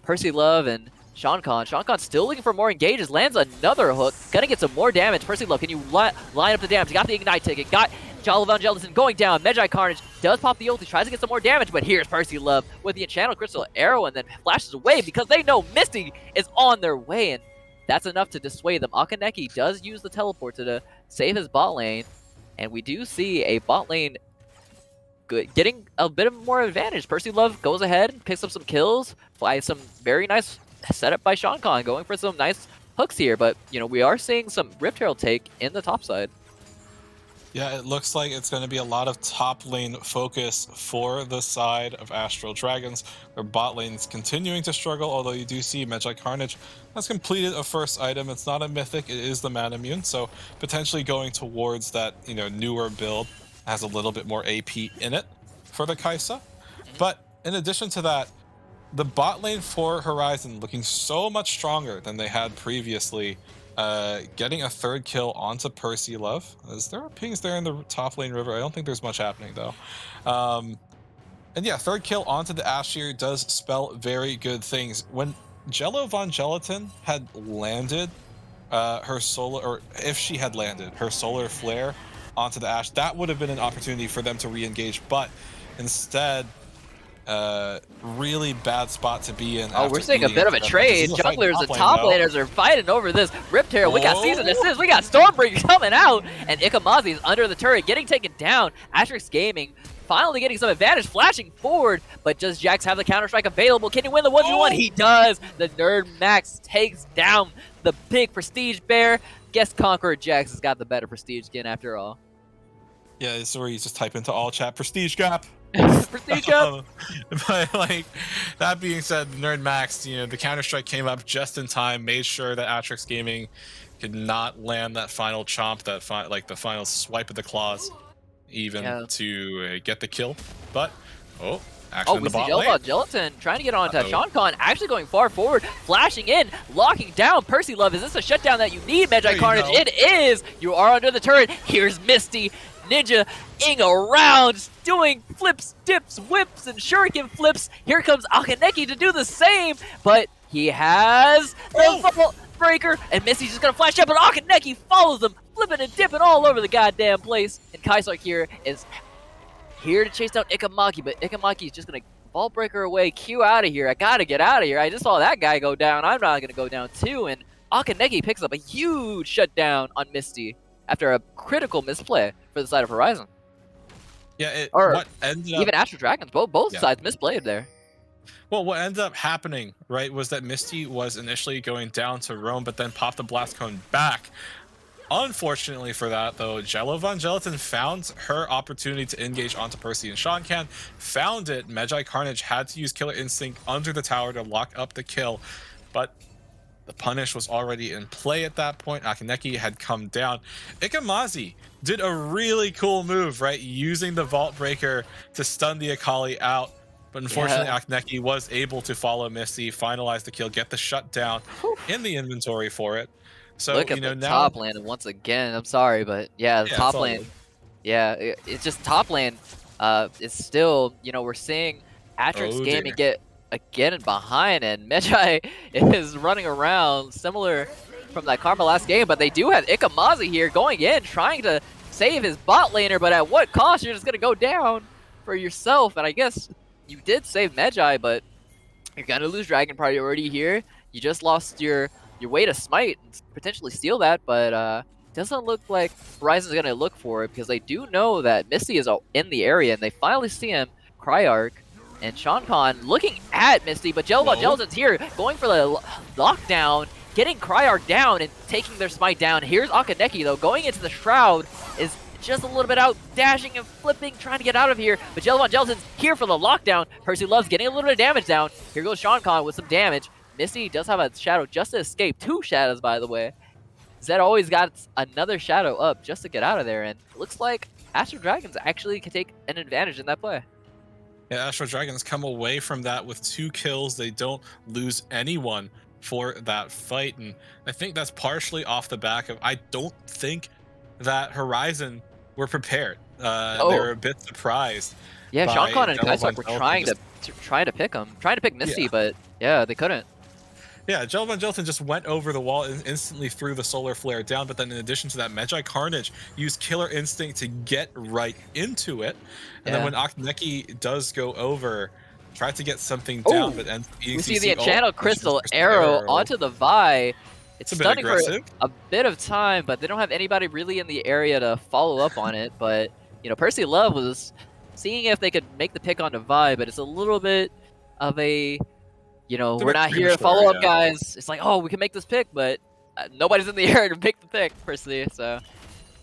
Percy Love and Sean Khan still looking for more engages, lands another hook, gonna get some more damage. Percy Love, can you line up the damage? Got the Ignite ticket, got Jellavon Gelatin going down. Medjai Carnage does pop the ult, he tries to get some more damage, but here's Percy Love with the Enchanted Crystal Arrow and then flashes away because they know Misty is on their way, and that's enough to dissuade them. Akaneki does use the teleport to save his bot lane, and we do see a bot lane getting a bit of more advantage. Percy Love goes ahead and picks up some kills by some very nice setup by Sean Khan, going for some nice hooks here, but you know, we are seeing some Rift Herald take in the top side. Yeah, it looks like it's going to be a lot of top lane focus for the side of Astral Dragons. Their bot lane's continuing to struggle, although you do see Magi Carnage has completed a first item. It's not a mythic, it is the Manamune, so potentially going towards that, newer build has a little bit more AP in it for the Kaisa. But in addition to that, the bot lane for Horizon looking so much stronger than they had previously. Getting a third kill onto Percy Love. Is there pings there in the top lane river? I don't think there's much happening though. And yeah, third kill onto the Ashir does spell very good things. When Jello Von Gelatin had landed her solar, or if she had landed her solar flare onto the Ash, that would have been an opportunity for them to re-engage, but instead, really bad spot to be in. Oh, we're seeing a bit of a trade. Jugglers and top laners are fighting over this Rip Terror. We got Season Assist, we got Stormbreaker coming out, and Ikamazi is under the turret, getting taken down. Asterix Gaming finally getting some advantage, flashing forward, but does Jax have the Counter-Strike available? Can he win the 1v1? He does! The Nerd Max takes down the big Prestige Bear. Guess Conqueror Jax has got the better Prestige skin after all. Yeah, it's where you just type into all chat Prestige Gap. Prestige Gap. But like that being said, Nerd Max, the Counter-Strike came up just in time, made sure that Atrix Gaming could not land that final chomp, the final swipe of the claws, even to get the kill. But actually, we see Gelatin trying to get onto Sean Khan, actually going far forward, flashing in, locking down Percy Love. Is this a shutdown that you need, Magi Carnage? It is! You are under the turret. Here's Misty, Ninja-ing around, doing flips, dips, whips, and shuriken flips. Here comes Akaneki to do the same, but he has the Vault Breaker, and Misty's just gonna flash out, but Akaneki follows them, flipping and dipping all over the goddamn place. And Kaisar here is here to chase down Ikamaki, but Ikamaki is just gonna Vault Breaker away, Q out of here. I gotta get out of here. I just saw that guy go down. I'm not gonna go down too, and Akaneki picks up a huge shutdown on Misty after a critical misplay for the side of Horizon. Yeah, what ended up, even Astral Dragons, both sides misplayed there. Well, what ended up happening, right, was that Misty was initially going down to roam, but then popped the blast cone back. Unfortunately for that, though, Jello Von Gelatin found her opportunity to engage onto Percy and Sean Can, found it. Magi Carnage had to use Killer Instinct under the tower to lock up the kill, but the punish was already in play at that point. Akaneki had come down. Ikamazi did a really cool move, right? Using the Vault Breaker to stun the Akali out. But unfortunately, Akaneki was able to follow Misty, finalize the kill, get the shutdown in the inventory for it. So, look at the top lane once again. I'm sorry, but the top lane. It's just top lane. It's still, we're seeing Atrix Gaming get again behind, and Magi is running around similar from that Karma last game, but they do have Ikamazi here going in, trying to save his bot laner, but at what cost? You're just going to go down for yourself, and I guess you did save Magi, but you're going to lose Dragon priority here. You just lost your way to smite and potentially steal that, but doesn't look like Horizon's going to look for it because they do know that Misty is in the area, and they finally see him, Cryarch. And Sean Khan looking at Misty, but Jello Von Gelatin's here, going for the lockdown, getting Cryarch down and taking their smite down. Here's Akaneki, though, going into the Shroud, is just a little bit out, dashing and flipping, trying to get out of here. But Jello Von Gelatin's here for the lockdown. Percy Love's getting a little bit of damage down. Here goes Sean Khan with some damage. Misty does have a shadow just to escape. 2 shadows, by the way. Zed always got another shadow up just to get out of there, and it looks like Astral Dragons actually can take an advantage in that play. Yeah, Astral Dragons come away from that with 2 kills. They don't lose anyone for that fight, and I think that's partially off the back of, I don't think that Horizon were prepared. They were a bit surprised. Yeah, Sean Khan and Kaisark were trying to pick him, trying to pick Misty, but they couldn't. Yeah, Jello Von Gelatin just went over the wall and instantly threw the solar flare down, but then in addition to that, Magi Carnage used Killer Instinct to get right into it. And then when Akaneki does go over, tried to get something down, but ends up eating CC. We see the Enchanted Crystal arrow onto the Vi. It's stunning for a bit of time, but they don't have anybody really in the area to follow up on it. But, Percy Love was seeing if they could make the pick on the Vi, but it's a little bit of a... we're not here to follow up, guys. It's like, we can make this pick, but nobody's in the area to pick the pick, personally. So,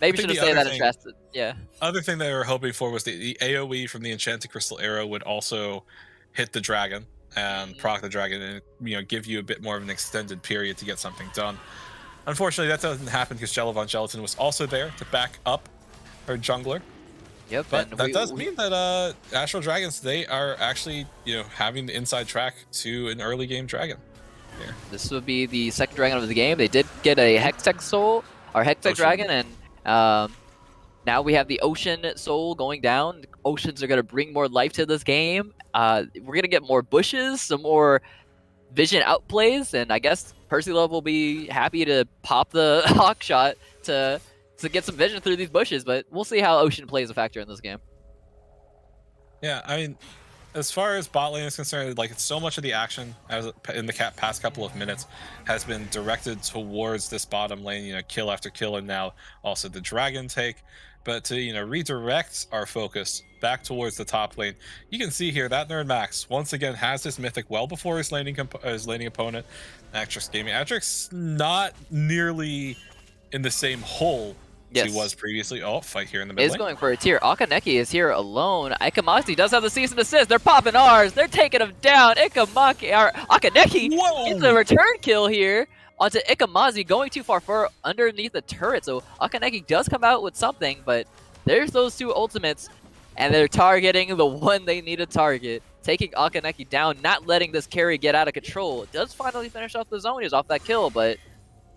Maybe think should have the said other that in thing- Trust. Yeah. Other thing they were hoping for was the AoE from the Enchanted Crystal Arrow would also hit the dragon and proc the dragon and give you a bit more of an extended period to get something done. Unfortunately, that doesn't happen because Jellavon Gelatin was also there to back up her jungler. Yep. But and that does mean that Astral Dragons, they are actually having the inside track to an early game dragon. Here. This would be the second dragon of the game. They did get a Hextech Soul, or Hextech Ocean. Dragon, and now we have the Ocean Soul going down. Oceans are going to bring more life to this game. We're going to get more bushes, some more vision outplays, and I guess Percy Love will be happy to pop the Hawk Shot to get some vision through these bushes, but we'll see how Ocean plays a factor in this game. Yeah, I mean, as far as bot lane is concerned, like so much of the action in the past couple of minutes has been directed towards this bottom lane, kill after kill, and now also the dragon take. But to redirect our focus back towards the top lane, you can see here that Nerd Max once again has his mythic well before his laning opponent, Atrix Gaming. Atrix not nearly in the same hole Yes. he was previously. Oh, fight here in the mid Is lane. going for a tier. Akaneki is here alone. Ikamaki does have the cease and desist. They're popping ours. They're taking him down. Akaneki gets a return kill here onto Ikamazi, going too far underneath the turret. So Akaneki does come out with something, but there's those two ultimates, and they're targeting the one they need to target. Taking Akaneki down, not letting this carry get out of control. It does finally finish off the Zonias off that kill, but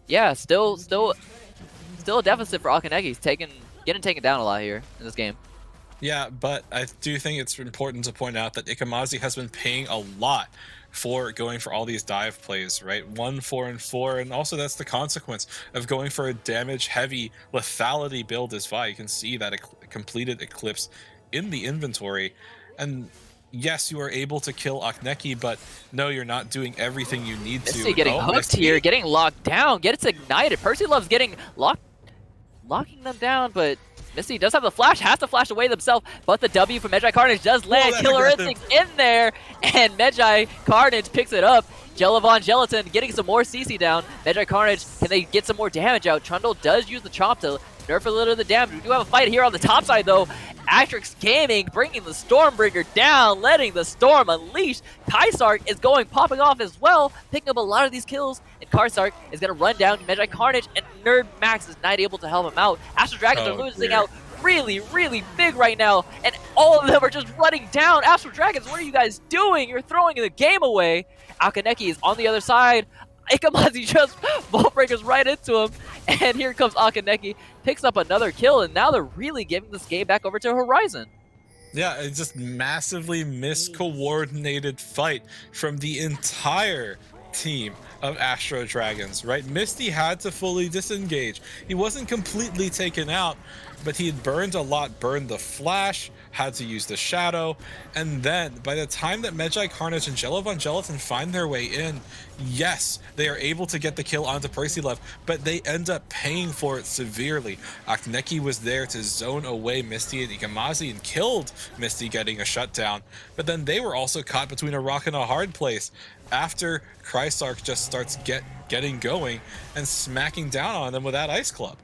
yeah, still a deficit for Akaneki. He's getting taken down a lot here in this game. Yeah, but I do think it's important to point out that Ikamazi has been paying a lot for going for all these dive plays, right? 1, 4, and 4, and also that's the consequence of going for a damage-heavy lethality build as well. You can see that completed Eclipse in the inventory, and yes, you are able to kill Akaneki, but no, you're not doing everything you need to. Misty getting hooked here, getting locked down, gets ignited. Percy Love's getting locking them down, but Misty does have the flash, has to flash away themselves, but the W from Medjai Carnage does land. Killer Instinct in there, and Medjai Carnage picks it up. Jellavon Gelatin getting some more CC down. Medjai Carnage, can they get some more damage out? Trundle does use the chomp to nerf a little of the damage. We do have a fight here on the top side, though. Atrix Gaming bringing the Stormbringer down, letting the Storm unleash. Kaisark is popping off as well, picking up a lot of these kills, and Kaisark is going to run down Medjai Carnage, and Nerd Max is not able to help him out. Astral Dragons are losing out really, really big right now, and all of them are just running down. Astral Dragons, what are you guys doing? You're throwing the game away. Akaneki is on the other side. Ikamazi just ball breakers right into him, and here comes Akaneki, picks up another kill, and now they're really giving this game back over to Horizon. Yeah, it's just massively miscoordinated fight from the entire team of Astro Dragons, right? Misty had to fully disengage. He wasn't completely taken out, but he had burned a lot, burned the flash, had to use the shadow, and then by the time that Medjai Carnage and Jellavon Gelatin find their way in, yes, they are able to get the kill onto Percy Love, but they end up paying for it severely. Akaneki was there to zone away Misty and Ikamazi and killed Misty, getting a shutdown, but then they were also caught between a rock and a hard place after Kaisark just starts getting going and smacking down on them with that Ice Club.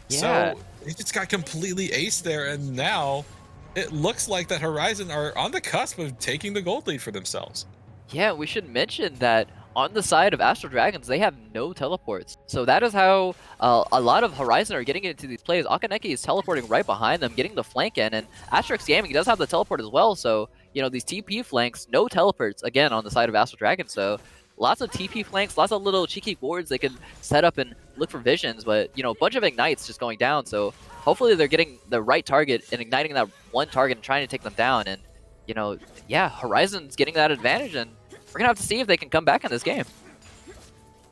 Yeah. So he just got completely aced there, and now it looks like that Horizon are on the cusp of taking the gold lead for themselves. Yeah, we should mention that on the side of Astral Dragons, they have no teleports. So that is how a lot of Horizon are getting into these plays. Akaneki is teleporting right behind them, getting the flank in, and Atrix Gaming does have the teleport as well. So, these TP flanks, no teleports, again, on the side of Astral Dragons. So lots of TP flanks, lots of little cheeky wards they can set up and look for visions, but, a bunch of ignites just going down. So hopefully they're getting the right target and igniting that one target and trying to take them down. And, yeah, Horizon's getting that advantage, and we're going to have to see if they can come back in this game.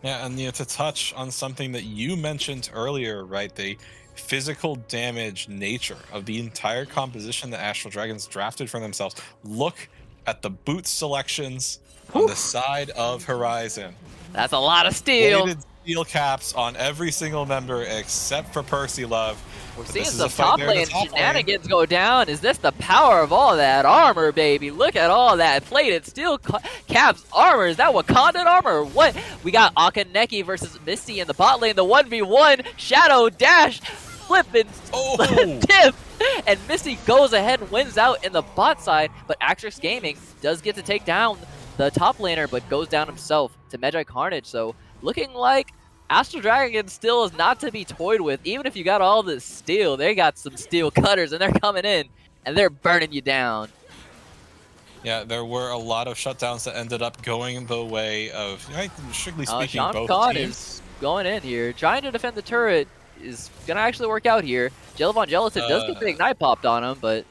Yeah, and to touch on something that you mentioned earlier, right, the physical damage nature of the entire composition that Astral Dragons drafted for themselves. Look at the boot selections on the side of Horizon. That's a lot of steel. Weighted steel caps on every single member except for Percy Love. We're seeing some top lane shenanigans go down. Is this the power of all that armor, baby? Look at all that plated steel caps armor. Is that Wakandan armor or what? We got Akaneki versus Misty in the bot lane. The 1v1 Shadow Dash flipping Oh! tip, and Misty goes ahead and wins out in the bot side, but Axis Gaming does get to take down the top laner, but goes down himself to Magi Carnage. So looking like Astral Dragon still is not to be toyed with. Even if you got all this steel, they got some steel cutters, and they're coming in, and they're burning you down. Yeah, there were a lot of shutdowns that ended up going the way of, right, strictly speaking, Sean both Khan teams. is going in here, trying to defend the turret. Is gonna actually work out here. Jellovon Gelatin does get the ignite popped on him, but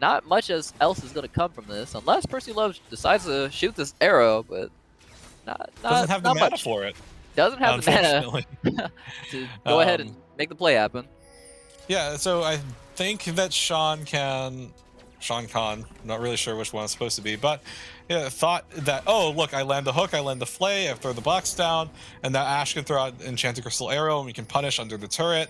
not much else is gonna come from this, unless Percy Love decides to shoot this arrow. But Doesn't have the mana much. for it. Doesn't have the mana Unfortunately. to go ahead and make the play happen. Yeah, so I think that Sean Khan, I'm not really sure which one it's supposed to be, but yeah, thought that, oh, look, I land the hook, I land the flay, I throw the box down, and now Ash can throw out Enchanted Crystal Arrow, and we can punish under the turret.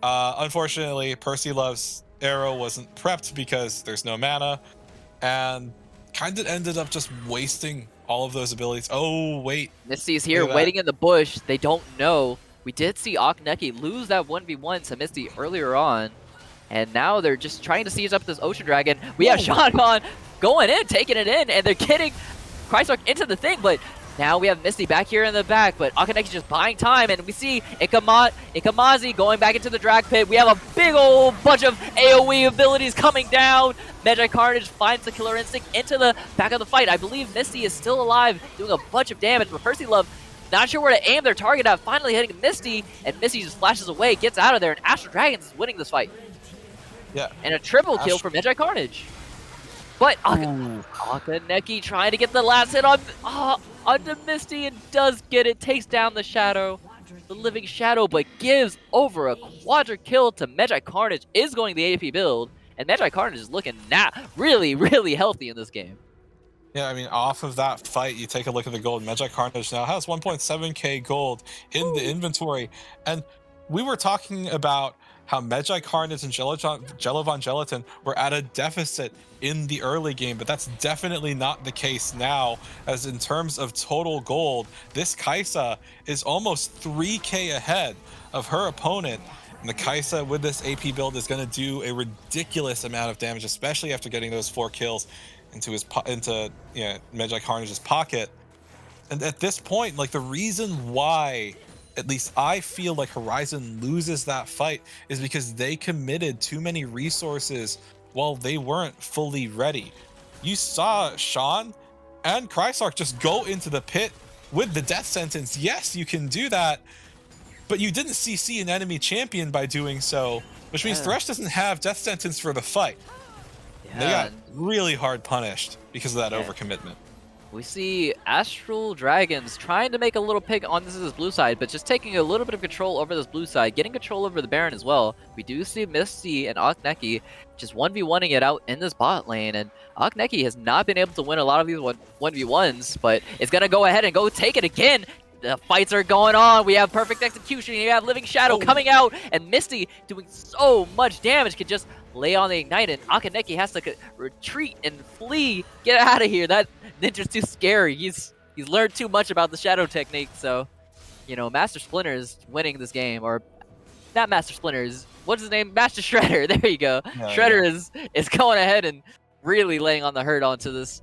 Unfortunately, Percy Love's arrow wasn't prepped because there's no mana, and kind of ended up just wasting all of those abilities. Oh, wait. Misty's here waiting in the bush. They don't know. We did see Akneki lose that 1v1 to Misty earlier on. And now they're just trying to seize up this Ocean Dragon. We have Sean Khan going in, taking it in, and they're getting Chrysark into the thing, but now we have Misty back here in the back, but Akaneki's just buying time, and we see Ikamazi going back into the drag pit. We have a big old bunch of AoE abilities coming down. Magi Carnage finds the Killer Instinct into the back of the fight. I believe Misty is still alive, doing a bunch of damage, but Percy Love not sure where to aim their target at, finally hitting Misty, and Misty just flashes away, gets out of there, and Astral Dragons is winning this fight. Yeah. And a triple kill for Magi Carnage. But Akaneki trying to get the last hit onto Misty and does get it. Takes down the Shadow, the Living Shadow, but gives over a quadra kill to Magi Carnage. Is going the AP build, and Magi Carnage is looking really, really healthy in this game. Yeah, I mean, off of that fight, you take a look at the gold. Magi Carnage now has 1.7k gold in the inventory. And we were talking about how Magi Carnage and Jellovon Gelatin were at a deficit in the early game, but that's definitely not the case now, as in terms of total gold, this Kaisa is almost 3k ahead of her opponent. And the Kaisa with this AP build is going to do a ridiculous amount of damage, especially after getting those 4 kills into Magi Carnage's pocket. And at this point, like, the reason why at least I feel like Horizon loses that fight is because they committed too many resources while they weren't fully ready. You saw Sean and Chrysark just go into the pit with the death sentence. Yes, you can do that, but you didn't CC an enemy champion by doing so, which means Thresh doesn't have death sentence for the fight. They got really hard punished because of that overcommitment. We see Astral Dragons trying to make a little pick on this blue side, but just taking a little bit of control over this blue side, getting control over the Baron as well. We do see Misty and Akneki just 1v1ing it out in this bot lane, and Akneki has not been able to win a lot of these 1v1s, but it's going to go ahead and go take it again. The fights are going on. We have perfect execution. You have Living Shadow coming out, and Misty doing so much damage can just lay on the ignite, and Akaneki has to retreat and flee. Get out of here. That ninja's too scary. He's learned too much about the Shadow technique. So, you know, Master Splinter is winning this game, or not Master Splinter. What's his name? Master Shredder. There you go. Shredder is going ahead and really laying on the hurt onto this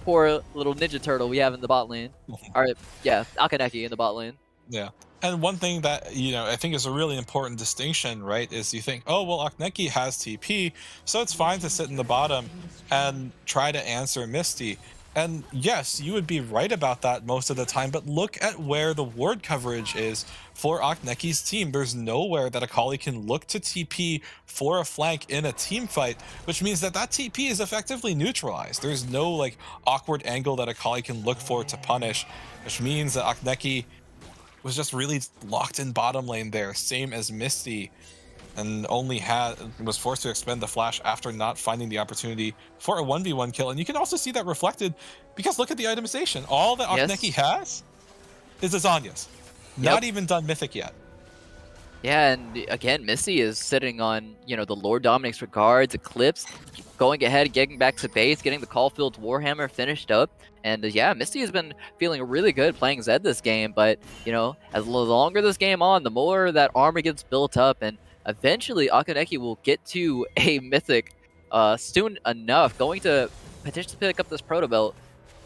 poor little ninja turtle we have in the bot lane. All right, yeah, Akaneki in the bot lane. Yeah. And one thing that, I think is a really important distinction, right, is you think, oh, well, Akneki has TP, so it's fine to sit in the bottom and try to answer Misty. And yes, you would be right about that most of the time, but look at where the ward coverage is for Akneki's team. There's nowhere that Akali can look to TP for a flank in a team fight, which means that TP is effectively neutralized. There's no, like, awkward angle that Akali can look for to punish, which means that Akneki was just really locked in bottom lane there, same as Misty, and was forced to expend the flash after not finding the opportunity for a 1v1 kill. And you can also see that reflected because look at the itemization. All that Akneki has is Azanya's. Not even done Mythic yet. Yeah, and again, Misty is sitting on, the Lord Dominic's Regards, Eclipse, going ahead, getting back to base, getting the Caulfield Warhammer finished up. And yeah, Misty has been feeling really good playing Zed this game, but, as the longer this game on, the more that armor gets built up, and eventually Akaneki will get to a mythic soon enough, going to potentially pick up this proto belt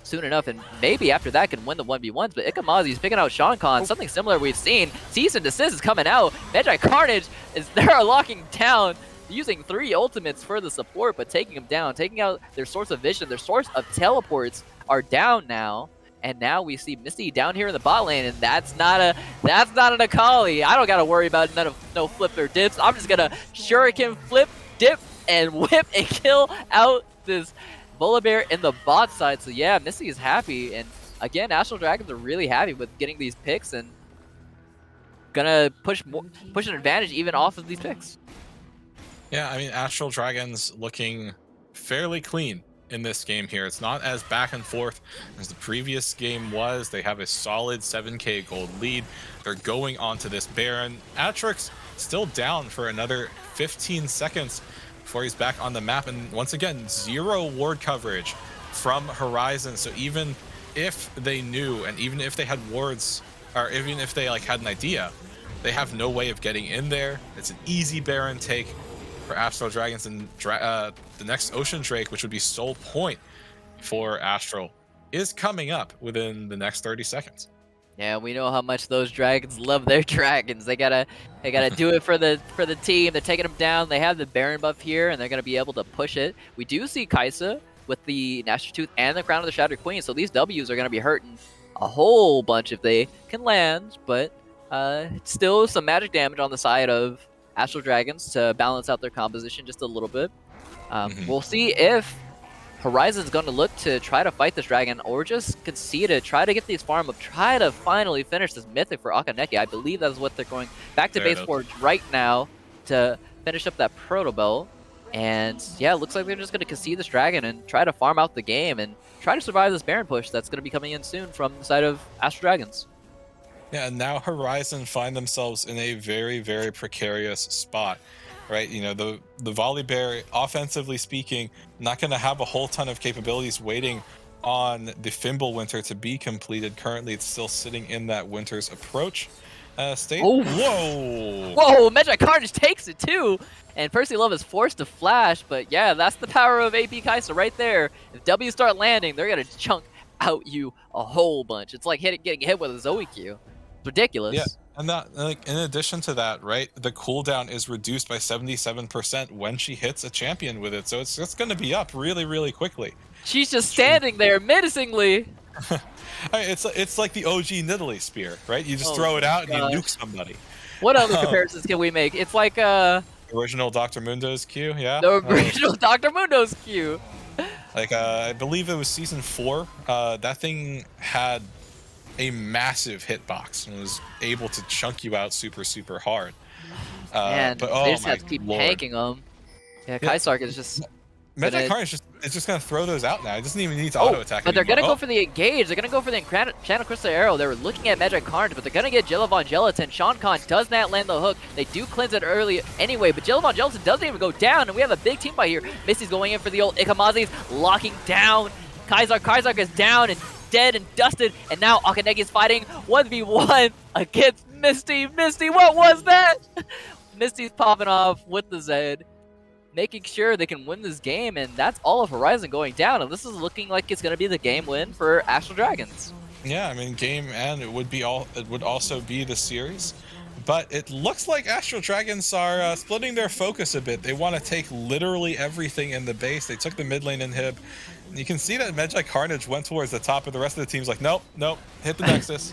soon enough, and maybe after that can win the 1v1s. But Ikamazi's picking out Sean Khan, something similar we've seen. Cease and Desist is coming out. Magi Carnage is they're locking down, using 3 ultimates for the support, but taking them down, taking out their source of vision, their source of teleports are down now. And now we see Misty down here in the bot lane, and that's not an Akali. I don't gotta worry about no flip or dips. I'm just gonna shuriken, flip, dip, and whip and kill out this Volibear in the bot side. So yeah, Misty is happy, and again, Astral Dragons are really happy with getting these picks and gonna push an advantage even off of these picks. Yeah, I mean, Astral Dragons looking fairly clean in this game here. It's not as back and forth as the previous game was. They have a solid 7k gold lead. They're going on to this Baron. Atrix still down for another 15 seconds before he's back on the map. And once again, 0 ward coverage from Horizon. So even if they knew, and even if they had wards, or even if they like had an idea, they have no way of getting in there. It's an easy Baron take for Astral Dragons, and the next Ocean Drake, which would be Soul Point for Astral, is coming up within the next 30 seconds. Yeah, we know how much those dragons love their dragons. They gotta do it for the team. They're taking them down. They have the Baron buff here, and they're gonna be able to push it. We do see Kaisa with the Gnasher Tooth and the Crown of the Shattered Queen, so these W's are gonna be hurting a whole bunch if they can land, but still some magic damage on the side of Astral Dragons to balance out their composition just a little bit. We'll see if Horizon's going to look to try to fight this dragon or just concede it, try to get these farm up, try to finally finish this mythic for Akaneki. I believe that's what they're going back to base for right now to finish up that proto belt. And yeah, it looks like they're just going to concede this dragon and try to farm out the game and try to survive this Baron push that's going to be coming in soon from the side of Astral Dragons. Yeah, and now Horizon find themselves in a very, very precarious spot, right? You know, the Volibear, offensively speaking, not going to have a whole ton of capabilities waiting on the Fimbulwinter to be completed. Currently, it's still sitting in that Winter's Approach state. Oh, whoa! Whoa, Magi Carnage takes it too! And Percy Love is forced to flash, but yeah, that's the power of AP Kaisa right there. If W start landing, they're going to chunk out you a whole bunch. It's like getting hit with a Zoe Q. Ridiculous. Yeah, and that, like, in addition to that, right, the cooldown is reduced by 77% when she hits a champion with it, so it's just going to be up really, really quickly. She's just standing there menacingly. It's like the OG Nidalee spear, right? You just throw it out and you nuke somebody. What other comparisons can we make? It's like original Dr. Mundo's Q, yeah. The original Dr. Mundo's Q. Like I believe it was season 4. That thing had a massive hitbox and was able to chunk you out super, super hard. Man, but they just have to keep tanking them. Yeah, Kaisark is just... Magic Carnage is just going to throw those out now. It doesn't even need to auto-attack but they're going to go for the engage. They're going to go for the Channel Crystal Arrow. They were looking at Magic Carnage, but they're going to get Jillivan Gelatin. Sean Khan does not land the hook. They do cleanse it early anyway, but Jillivan Gelatin doesn't even go down, and we have a big team fight here. Misty's going in for the old Ikamazi's, locking down. Kaisark is down and dead and dusted, and now Akaneki is fighting 1v1 against Misty. Misty, what was that? Misty's popping off with the Zed, making sure they can win this game, and that's all of Horizon going down, and this is looking like it's going to be the game win for Astral Dragons. Yeah, I mean, game and it would also be the series, but it looks like Astral Dragons are splitting their focus a bit. They want to take literally everything in the base. They took the mid lane inhib. You can see that Magi Carnage went towards the top, but the rest of the team's like, nope, hit the Nexus.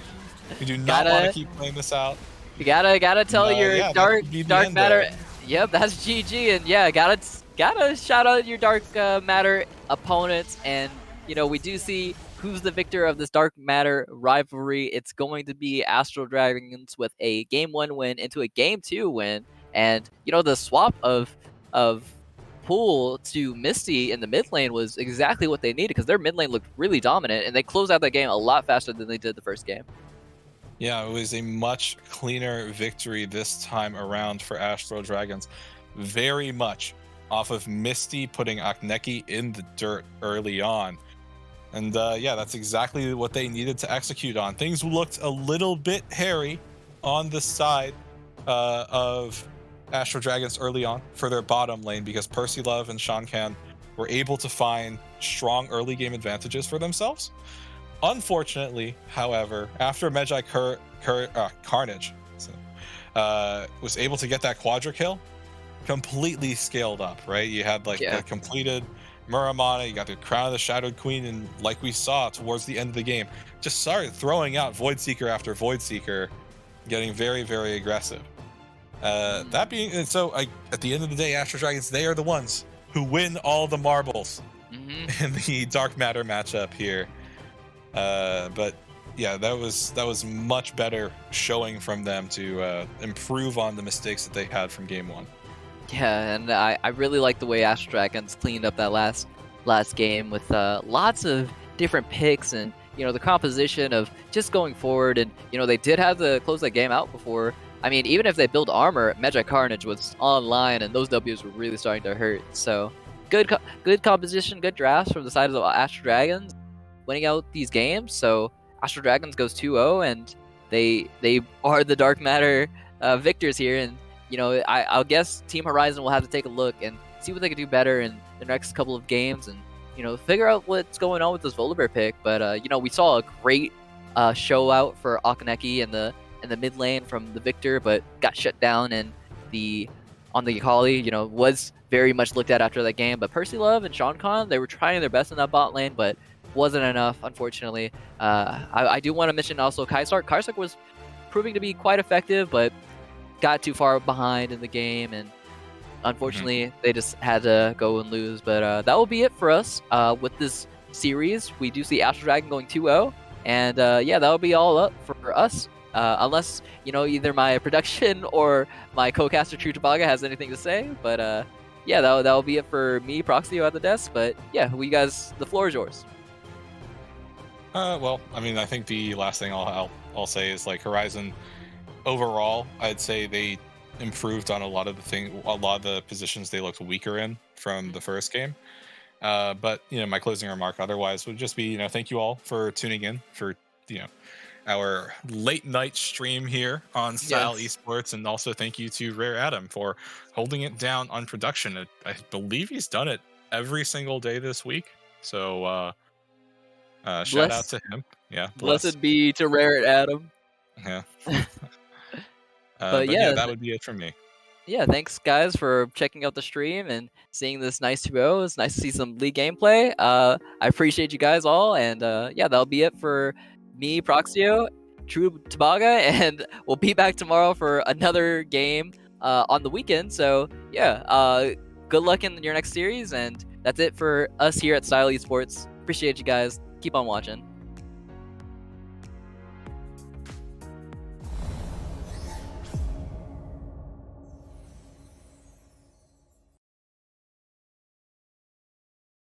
We do not want to keep playing this out. You gotta tell your dark matter. Yep, that's GG, and yeah, gotta shout out your dark matter opponents, and you know, we do see who's the victor of this dark matter rivalry. It's going to be Astral Dragons with a game 1 win into a game 2 win, and you know, the swap of Pool to Misty in the mid lane was exactly what they needed, because their mid lane looked really dominant, and they closed out that game a lot faster than they did the first game. Yeah, it was a much cleaner victory this time around for Astral Dragons. Very much off of Misty putting Akaneki in the dirt early on. And yeah, that's exactly what they needed to execute on. Things looked a little bit hairy on the side of Astro Dragons early on for their bottom lane because Percy Love and Sean Can were able to find strong early game advantages for themselves. Unfortunately, however, after Carnage was able to get that quadra kill, completely scaled up, right? You had like Yeah. the completed Muramana, you got the Crown of the Shadowed Queen, and like we saw towards the end of the game, just started throwing out Void Seeker after Void Seeker, getting very, very aggressive. That being, and so at the end of the day, Astro Dragons, they are the ones who win all the marbles in the Dark Matter matchup here. But yeah, that was much better showing from them to improve on the mistakes that they had from game one. Yeah, and I really like the way Astro Dragons cleaned up that last game with lots of different picks and the composition of just going forward, and they did have to close that game out before. I mean, even if they build armor, Magi Carnage was online, and those W's were really starting to hurt. So good composition, good drafts from the side of the Astro Dragons, winning out these games. So Astro Dragons goes 2-0, and they are the Dark Matter victors here. And I'll guess Team Horizon will have to take a look and see what they can do better in the next couple of games, and figure out what's going on with this Volibear pick. But we saw a great show out for Akaneki in the mid lane from the Victor, but got shut down on the Akali. Was very much looked at after that game. But Percy Love and Sean Khan, they were trying their best in that bot lane, but wasn't enough, unfortunately. I do want to mention also Kaisark. Kaisark was proving to be quite effective, but got too far behind in the game, and unfortunately they just had to go and lose. But that will be it for us with this series. We do see Astro Dragon going 2-0, and yeah, that will be all up for us. Unless either my production or my co-caster True Tabaga has anything to say. But yeah, that'll be it for me, Proxio, at the desk. But yeah, we guys, the floor is yours. Well, I mean, I think the last thing I'll say is like Horizon. Overall, I'd say they improved on a lot of the positions they looked weaker in from the first game. But my closing remark otherwise would just be thank you all for tuning in for our late night stream here on Style Esports, and also thank you to Rare Adam for holding it down on production. I believe he's done it every single day this week, so shout out to him. Yeah, blessed be to Rare Adam. Yeah. But yeah, that would be it from me. Yeah, thanks guys for checking out the stream and seeing this nice 2-0. It's nice to see some league gameplay. I appreciate you guys all, and yeah, that'll be it for me, Proxio, True Tabaga, and we'll be back tomorrow for another game on the weekend. So yeah, good luck in your next series, and that's it for us here at Style Esports. Appreciate you guys. Keep on watching.